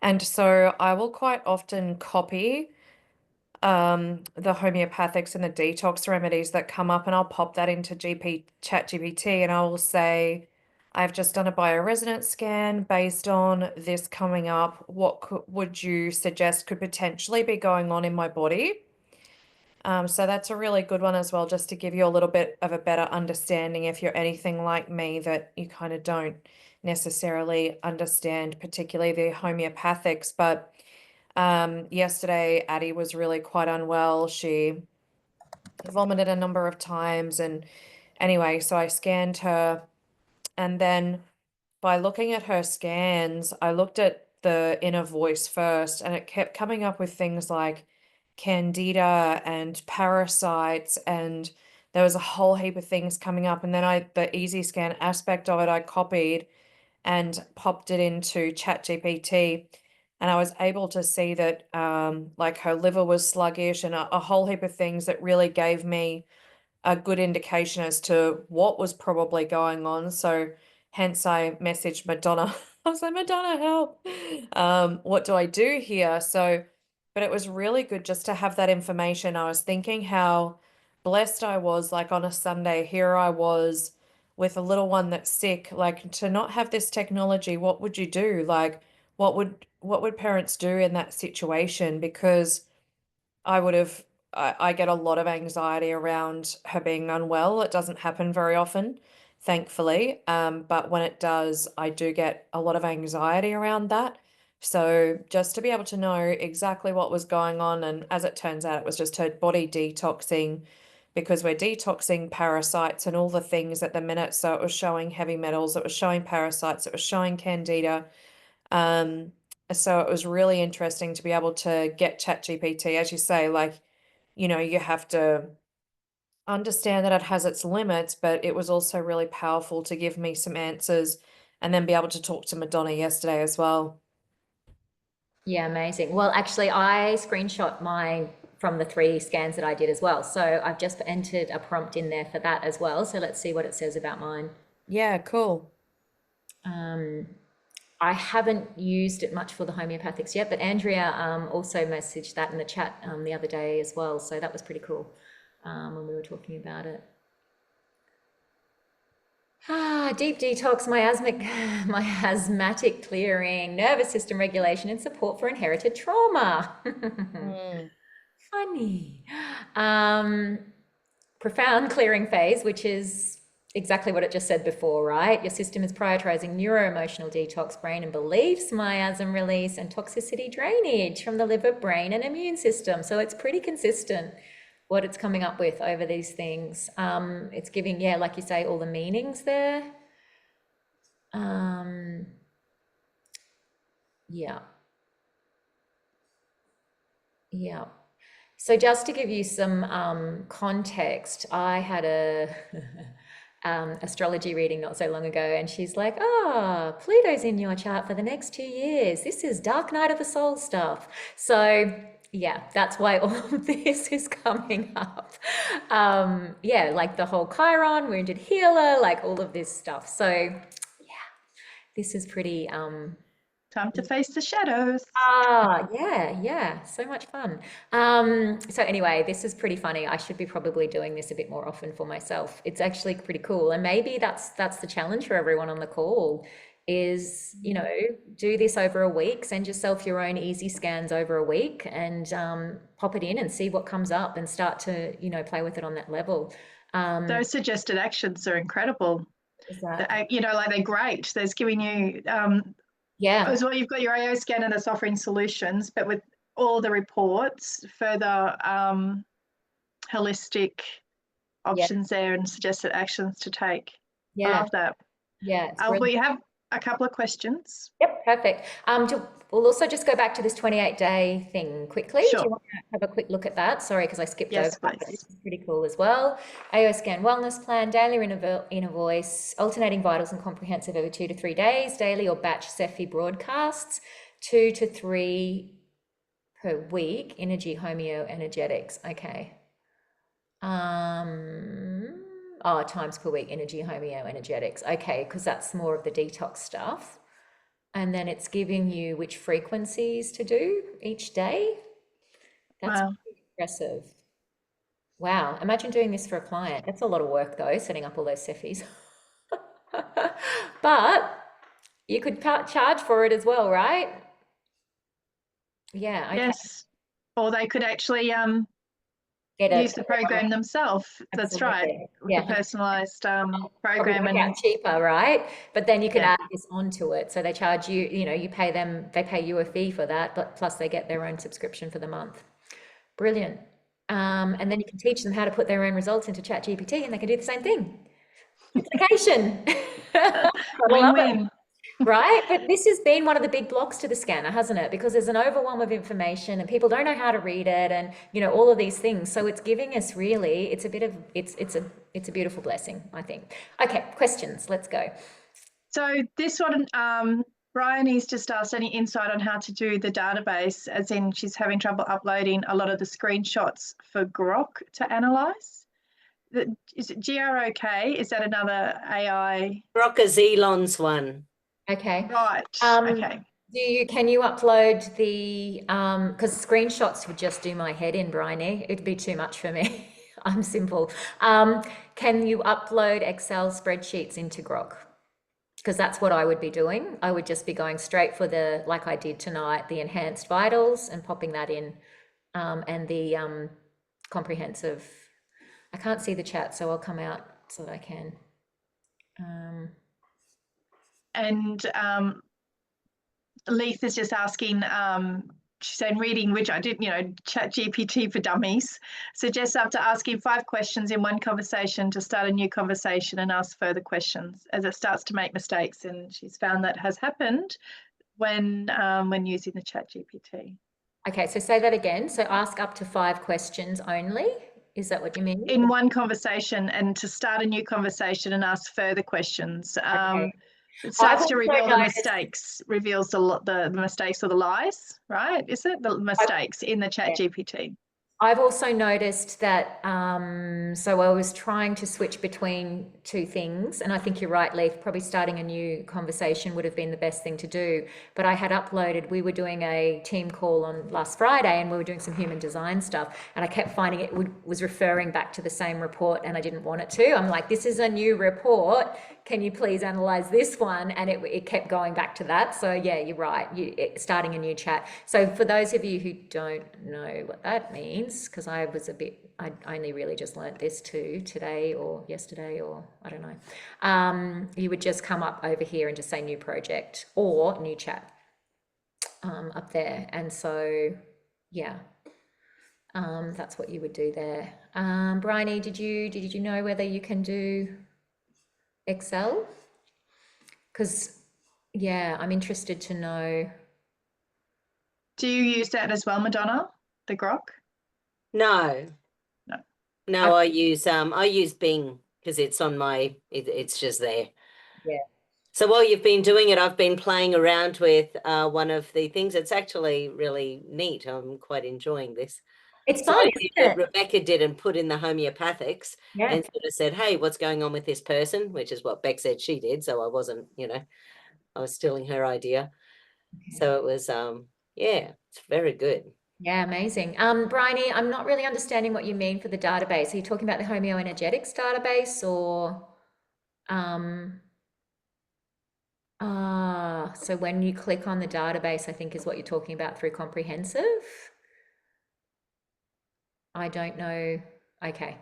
And so I will quite often copy the homeopathics and the detox remedies that come up, and I'll pop that into Chat GPT, and I will say, I've just done a bioresonance scan based on this coming up. What would you suggest could potentially be going on in my body? So that's a really good one as well, just to give you a little bit of a better understanding if you're anything like me, that you kind of don't necessarily understand, particularly the homeopathics. But yesterday, Addie was really quite unwell. She vomited a number of times. And anyway, so I scanned her. And then by looking at her scans, I looked at the inner voice first, and it kept coming up with things like candida and parasites, and there was a whole heap of things coming up. And then the easy scan aspect of it, I copied and popped it into ChatGPT, and I was able to see that like her liver was sluggish, and a whole heap of things that really gave me a good indication as to what was probably going on. So hence I messaged Madonna. I was like, Madonna, help. What do I do here? But it was really good just to have that information. I was thinking how blessed I was, like on a Sunday, here I was with a little one that's sick, like to not have this technology, what would you do? Like what would parents do in that situation? Because I get a lot of anxiety around her being unwell. It doesn't happen very often, thankfully. But when it does, I do get a lot of anxiety around that. So just to be able to know exactly what was going on, and as it turns out, it was just her body detoxing, because we're detoxing parasites and all the things at the minute. So it was showing heavy metals, it was showing parasites, it was showing candida. So it was really interesting to be able to get ChatGPT, as you say, like, you have to understand that it has its limits, but it was also really powerful to give me some answers and then be able to talk to Madonna yesterday as well. Yeah, amazing. Well, actually, I screenshot mine from the 3 scans that I did as well. So I've just entered a prompt in there for that as well. So let's see what it says about mine. Yeah, cool. I haven't used it much for the homeopathics yet, but Andrea also messaged that in the chat the other day as well. So that was pretty cool when we were talking about it. Deep detox, my asthmatic clearing, nervous system regulation, and support for inherited trauma. Funny. Profound clearing phase, which is exactly what it just said before, right? Your system is prioritizing neuro-emotional detox, brain and beliefs, miasm release, and toxicity drainage from the liver, brain, and immune system. So it's pretty consistent what it's coming up with over these things. It's giving, yeah, like you say, all the meanings there. Yeah. Yeah. So just to give you some context, I had a astrology reading not so long ago, and she's like, Pluto's in your chart for the next 2 years. This is dark night of the soul stuff. So yeah, that's why all of this is coming up. Yeah, like the whole Chiron, wounded healer, like all of this stuff. So yeah, this is pretty Time to face the shadows. yeah, so much fun. So anyway, this is pretty funny. I should be probably doing this a bit more often for myself. It's actually pretty cool, and maybe that's the challenge for everyone on the call is, you know, do this over a week, send yourself your own easy scans over a week, and pop it in and see what comes up, and start to, you know, play with it on that level. Those suggested actions are incredible. You know, like they're great. There's giving you yeah, as well, you've got your AO scan and it's offering solutions, but with all the reports, further holistic options there and suggested actions to take. I yeah, love that. yeah. It's We have a couple of questions. Yep, perfect. We'll also just go back to this 28-day thing quickly. Sure. Do you want to have a quick look at that? Sorry, because I skipped Yes, over that, but please. this is pretty cool as well. AO Scan Wellness Plan, daily inner voice, alternating vitals and comprehensive over 2 to 3 days, daily or batch Cephi broadcasts, 2 to 3 per week, energy, homeo, energetics. Okay. Times per week, energy, homeo, energetics. Okay, because that's more of the detox stuff. And then it's giving you which frequencies to do each day. That's Wow. pretty impressive. Wow. Imagine doing this for a client. That's a lot of work though, setting up all those Cephis. But you could charge for it as well, right? Yeah. Okay. Yes. Or they could actually Get use the program themselves. That's right. Absolutely. With Yeah. the personalised Probably program. work And out cheaper, right? But then you can Yeah. add this onto it. So they charge you, you know, you pay them, they pay you a fee for that, but plus they get their own subscription for the month. Brilliant. And then you can teach them how to put their own results into ChatGPT, and they can do the same thing. Application. I love it. win-win. Right? But this has been one of the big blocks to the scanner, hasn't it? Because there's an overwhelm of information and people don't know how to read it, and, you know, all of these things. So it's giving us really, it's a bit of, it's a beautiful blessing, I think. Okay, questions, let's go. So this one, Bryony's just asked any insight on how to do the database, as in she's having trouble uploading a lot of the screenshots for Grok to analyse. Is it GROK? Is that another AI? Grok is Elon's one. Okay. Right. Okay. Can you upload the because screenshots would just do my head in, Bryony. It'd be too much for me. I'm simple. Can you upload Excel spreadsheets into Grok? Because that's what I would be doing. I would just be going straight for the, like I did tonight, the enhanced vitals and popping that in, and the comprehensive. I can't see the chat, so I'll come out so that I can. And Leith is just asking, she's saying reading, which I did, you know, ChatGPT for dummies, suggests after asking 5 questions in one conversation to start a new conversation and ask further questions as it starts to make mistakes. And she's found that has happened when using the ChatGPT. Okay, so say that again. So ask up to 5 questions only. Is that what you mean? in one conversation and to start a new conversation and ask further questions. Okay. It starts I've to also reveal the noticed- mistakes, reveals the mistakes or the lies, right? Is it the mistakes in the chat GPT? I've also noticed that, so I was trying to switch between two things, and I think you're right, Leif, probably starting a new conversation would have been the best thing to do. But I had uploaded, we were doing a team call on last Friday, and we were doing some human design stuff, and I kept finding it was referring back to the same report, and I didn't want it to. I'm like, this is a new report. Can you please analyze this one? And it kept going back to that. So yeah, you're right. Starting a new chat. So for those of you who don't know what that means, because I only really just learnt this too today or yesterday, or I don't know. You would just come up over here and just say new project or new chat up there. And so, yeah, that's what you would do there. Bryony, did you know whether you can do Excel? Because yeah, I'm interested to know. Do you use that as well, Madonna? The Grok? No. No. No, I use Bing because it's on it's just there. Yeah. So while you've been doing it, I've been playing around with one of the things. It's actually really neat. I'm quite enjoying this. It's So fun, I isn't did it? what Rebecca did and put in the homeopathics Yeah. and sort of said, hey, what's going on with this person? Which is what Beck said she did. So I wasn't, I was stealing her idea. So it was, yeah, it's very good. Yeah, amazing. Bryony, I'm not really understanding what you mean for the database. Are you talking about the homeoenergetics database or so when you click on the database, I think is what you're talking about through comprehensive? I don't know. Okay.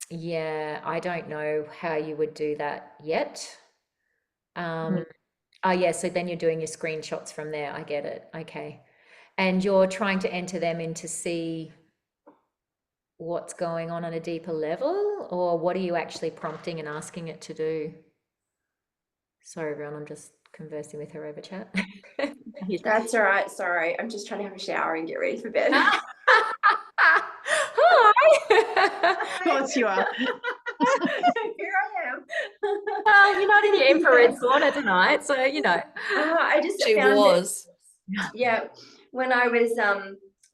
Yeah, I don't know how you would do that yet. Oh yeah, so then you're doing your screenshots from there. I get it. Okay. And you're trying to enter them in to see what's going on a deeper level, or what are you actually prompting and asking it to do? Sorry, everyone, I'm just conversing with her over chat. That's all right. Sorry, I'm just trying to have a shower and get ready for bed. Hi. Of course you are. Here I am. Well, you're not in your infrared sauna tonight, so I just She found was. yeah, when I was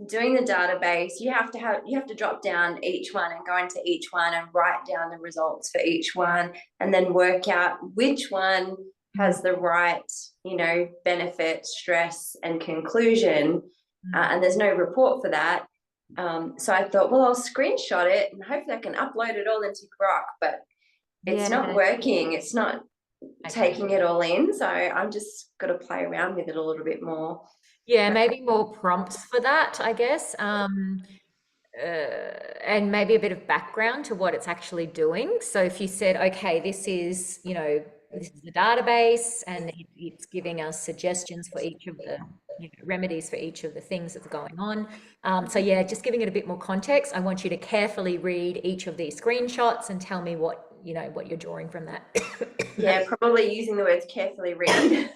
doing the database, you have to drop down each one and go into each one and write down the results for each one, and then work out which one has the right, benefit, stress, and conclusion. And there's no report for that. So I thought, well, I'll screenshot it and hopefully I can upload it all into Grok, but it's not working. It's not taking it all in. So I'm just got to play around with it a little bit more. Yeah, maybe more prompts for that, I guess. And maybe a bit of background to what it's actually doing. So if you said, okay, this is the database, and it's giving us suggestions for each of the remedies for each of the things that's going on. So yeah, just giving it a bit more context. I want you to carefully read each of these screenshots and tell me what you're drawing from that. Yeah, probably using the words carefully read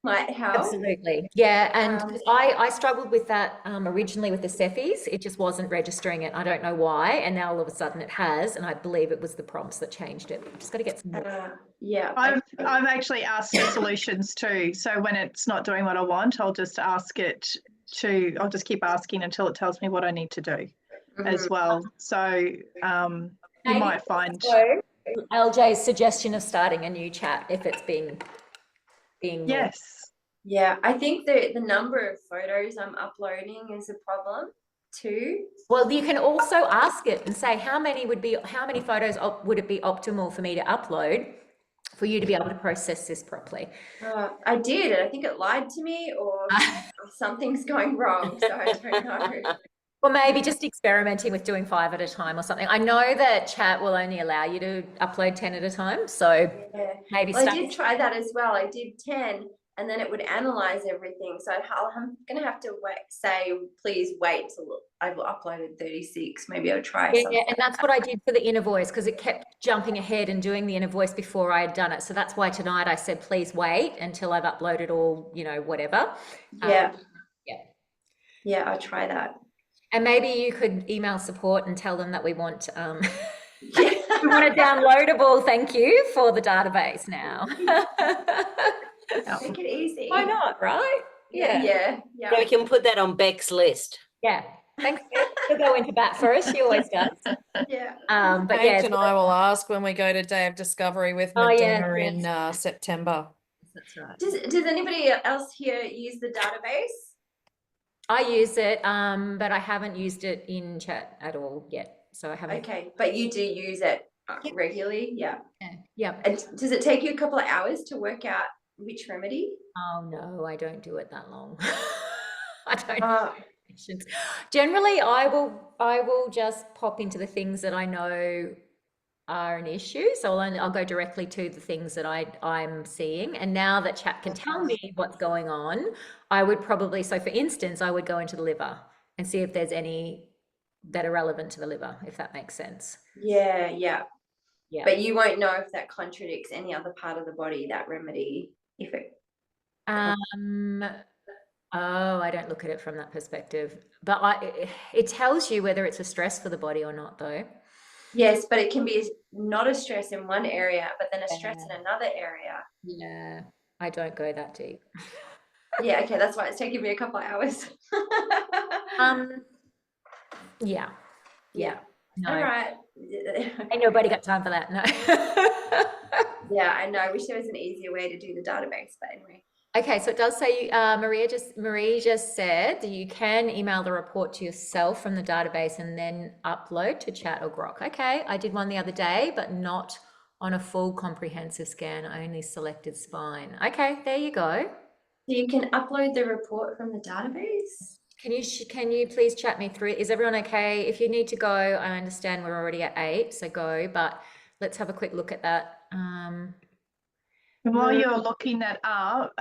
might help. Absolutely. Yeah, and I struggled with that originally with the Cephis. It just wasn't registering it. I don't know why, and now all of a sudden it has, and I believe it was the prompts that changed it. I've just got to get some more. Yeah, I've actually asked for solutions too. So when it's not doing what I want, I'll just I'll just keep asking until it tells me what I need to do as well. So you might find LJ's suggestion of starting a new chat if it's being yes. Yeah, I think the number of photos I'm uploading is a problem too. Well, you can also ask it and say how many photos would it be optimal for me to upload for you to be able to process this properly. I did, and I think it lied to me, or something's going wrong, so I don't know. Or maybe just experimenting with doing 5 at a time or something. I know that chat will only allow you to upload 10 at a time, so maybe I did try that as well. I did 10, and then it would analyze everything. So I'm going to have to say, please wait till I've uploaded 36. Maybe I'll try something. Yeah, and that's what I did for the inner voice, because it kept jumping ahead and doing the inner voice before I had done it. So that's why tonight I said, please wait until I've uploaded all, whatever. Yeah, I'll try that. And maybe you could email support and tell them that we want Yeah. we want a downloadable thank you for the database now. Make it easy. Why not, right? Yeah. So we can put that on Beck's list. Yeah. Thanks. She'll go into bat for us. She always does. Yeah. But Paige yeah, and I will ask when we go to Day of Discovery with Oh, yes, Medina in September. that's right. Does anybody else here use the database? I use it, but I haven't used it in chat at all yet. So I haven't. Okay, but you do use it regularly, yeah. Yeah. And does it take you a couple of hours to work out which remedy? Oh no, I don't do it that long. I don't. Ah. Patience. Generally, I will just pop into the things that I know are an issue. So I'll go directly to the things that I'm seeing. And now that chat can tell me what's going on, I would probably, so for instance, I would go into the liver and see if there's any that are relevant to the liver, if that makes sense. Yeah. Yeah. But you won't know if that contradicts any other part of the body, that remedy, if it. Oh, I don't look at it from that perspective. But it tells you whether it's a stress for the body or not, though. Yes, but it can be not a stress in one area, but then a stress in another area. Yeah, I don't go that deep. Yeah, okay, that's why it's taking me a couple of hours. Yeah. No, All right. ain't nobody got time for that. No. Yeah, I know. I wish there was an easier way to do the database, but anyway. Okay, so it does say Marie just said that you can email the report to yourself from the database and then upload to Chat or Grok. Okay, I did one the other day, but not on a full comprehensive scan, only selected spine. Okay, there you go. So you can upload the report from the database? Can you please chat me through? Is everyone okay? If you need to go, I understand we're already at 8, so go, but let's have a quick look at that. And while you're looking that up,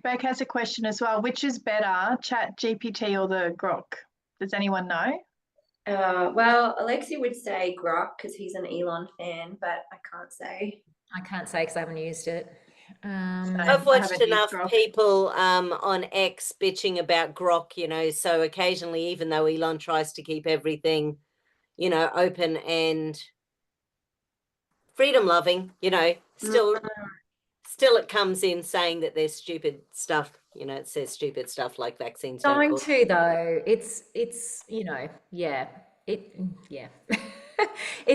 Beck has a question as well. Which is better, Chat GPT or the Grok? Does anyone know? Well, Alexi would say Grok because he's an Elon fan, but I can't say. I can't say because I haven't used it. I've I watched haven't used enough Grok. people on X bitching about Grok, so occasionally, even though Elon tries to keep everything, open and freedom loving, still it comes in saying that there's stupid stuff, it says stupid stuff like vaccines don't Going cause. to though, it's it's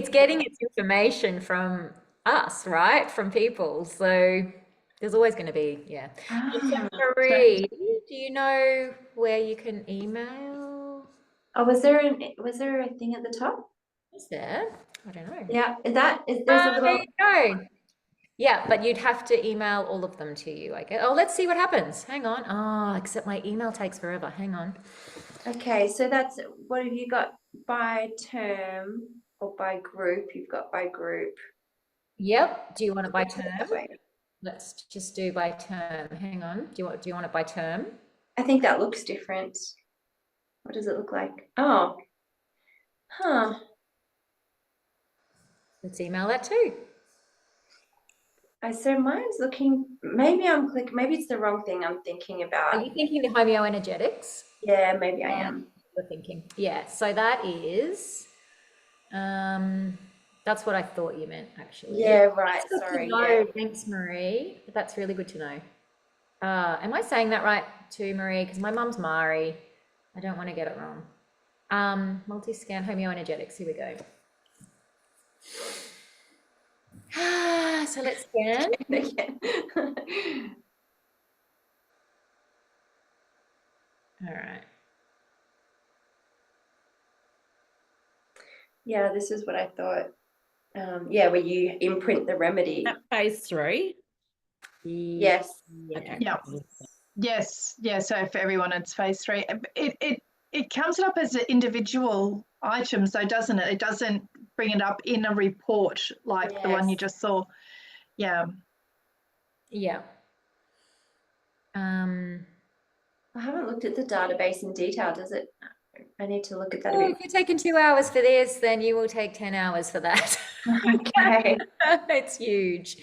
getting its information from us, right? From people. So there's always going to be, So Marie, do you know where you can email? Oh, was there a thing at the top? Is there? I don't know. Yeah, there's a There little. you go. Yeah, but you'd have to email all of them to you, I guess. Oh, let's see what happens. Hang on. Oh, except my email takes forever. Hang on. Okay, so that's what have you got by term or by group? You've got by group. Yep. Do you want it by term? That way. Let's just do by term. Hang on. Do you want it by term? I think that looks different. What does it look like? Oh, huh. Let's email that too. So mine's looking. Maybe it's the wrong thing I'm thinking Are about. you thinking the homeoenergetics? Yeah, maybe I am. We're thinking. Yeah. So that is. That's what I thought you meant, actually. Yeah, right. That's good to Sorry. know. Yeah. Thanks, Marie. That's really good to know. Am I saying that right too, Marie? Because my mum's Maori. I don't want to get it wrong. Multi-scan homeoenergetics. Here we go. So let's scan. All right. Yeah, this is what I thought. Yeah, where you imprint the remedy. At phase 3. Yes. Okay. Yeah. Yes. Yeah. So for everyone, it's phase 3. It comes up as an individual item, so doesn't it? It doesn't bring it up in a report like the one you Yes. just saw. Yeah. Yeah. I haven't looked at the database in detail. Does it? I need to look at that a Oh, bit. if you're taking 2 hours for this, then you will take 10 hours for that. Okay. It's huge.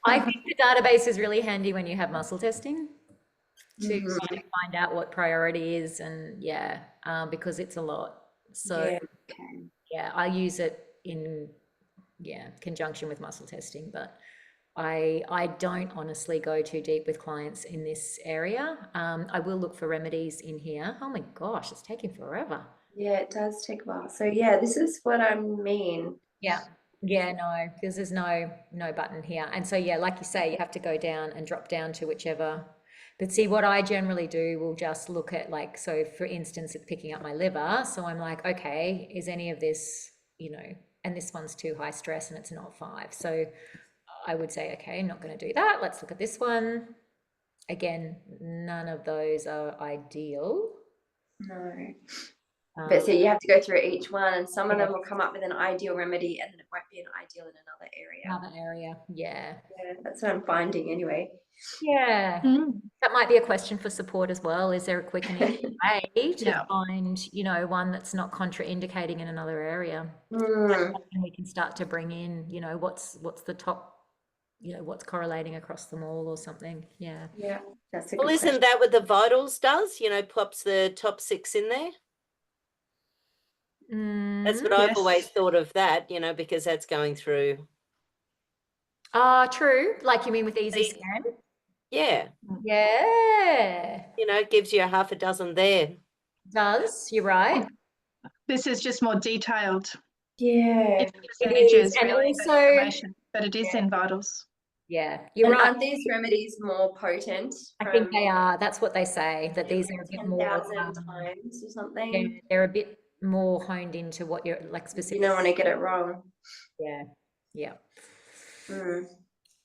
I think the database is really handy when you have muscle testing to kind of find out what priority is, and because it's a lot. So Yeah, okay. yeah, I use it in conjunction with muscle testing, but I don't honestly go too deep with clients in this area. I will look for remedies in here. Oh my gosh, it's taking forever. Yeah, it does take a while. So yeah, this is what I mean. Yeah. Yeah, no, because there's no button here. And so yeah, like you say, you have to go down and drop down to whichever. But see, what I generally do will just look at like, so for instance, it's picking up my liver. So I'm like, okay, is any of this, and this one's too high stress and it's not 5. So I would say, okay, I'm not going to do that. Let's look at this one. Again, none of those are ideal. No. Um, But so you have to go through each one, and some of Yeah. them will come up with an ideal remedy, and then it won't be an ideal in another area. Another area, yeah. Yeah, that's what I'm finding anyway. Yeah. Mm. That might be a question for support as well. Is there a quick and easy way to Yeah. find, one that's not contraindicating in another area? Mm, And we can start to bring in, what's the top, what's correlating across them all or something. Yeah. yeah, that's a Well, good isn't question. that what the Vitals does? Pops the top 6 in there. That's what I've Yes. always thought of that, because that's going through. True. Like you mean with Easy See- Scan? Yeah, Yeah. it gives you a half a dozen there. Does. You're right. This is just more detailed. Yeah. It's It percentages, is. And really, the also, information, but it is in Vitals. yeah, you're And right. aren't these remedies more potent? I think they are. That's what they say, that these are a bit more, 10,000 times or yeah, something. they're a bit more honed into what you're like You specific. don't want to get it wrong. Yeah. Yeah. Mm.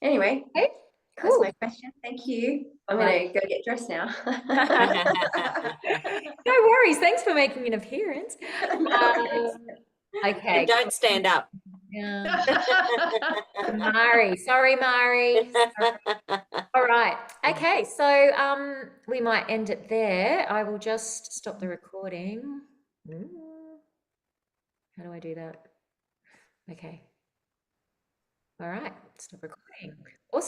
Anyway, Okay. that's Cool. my question. Thank you. I'm Right. gonna go get dressed now. No worries. Thanks for making an appearance. No. Okay. And don't stand up. Yeah. Mari. Sorry, Mari. All right. Okay. So we might end it there. I will just stop the recording. How do I do that? Okay. All right. Stop recording. Awesome.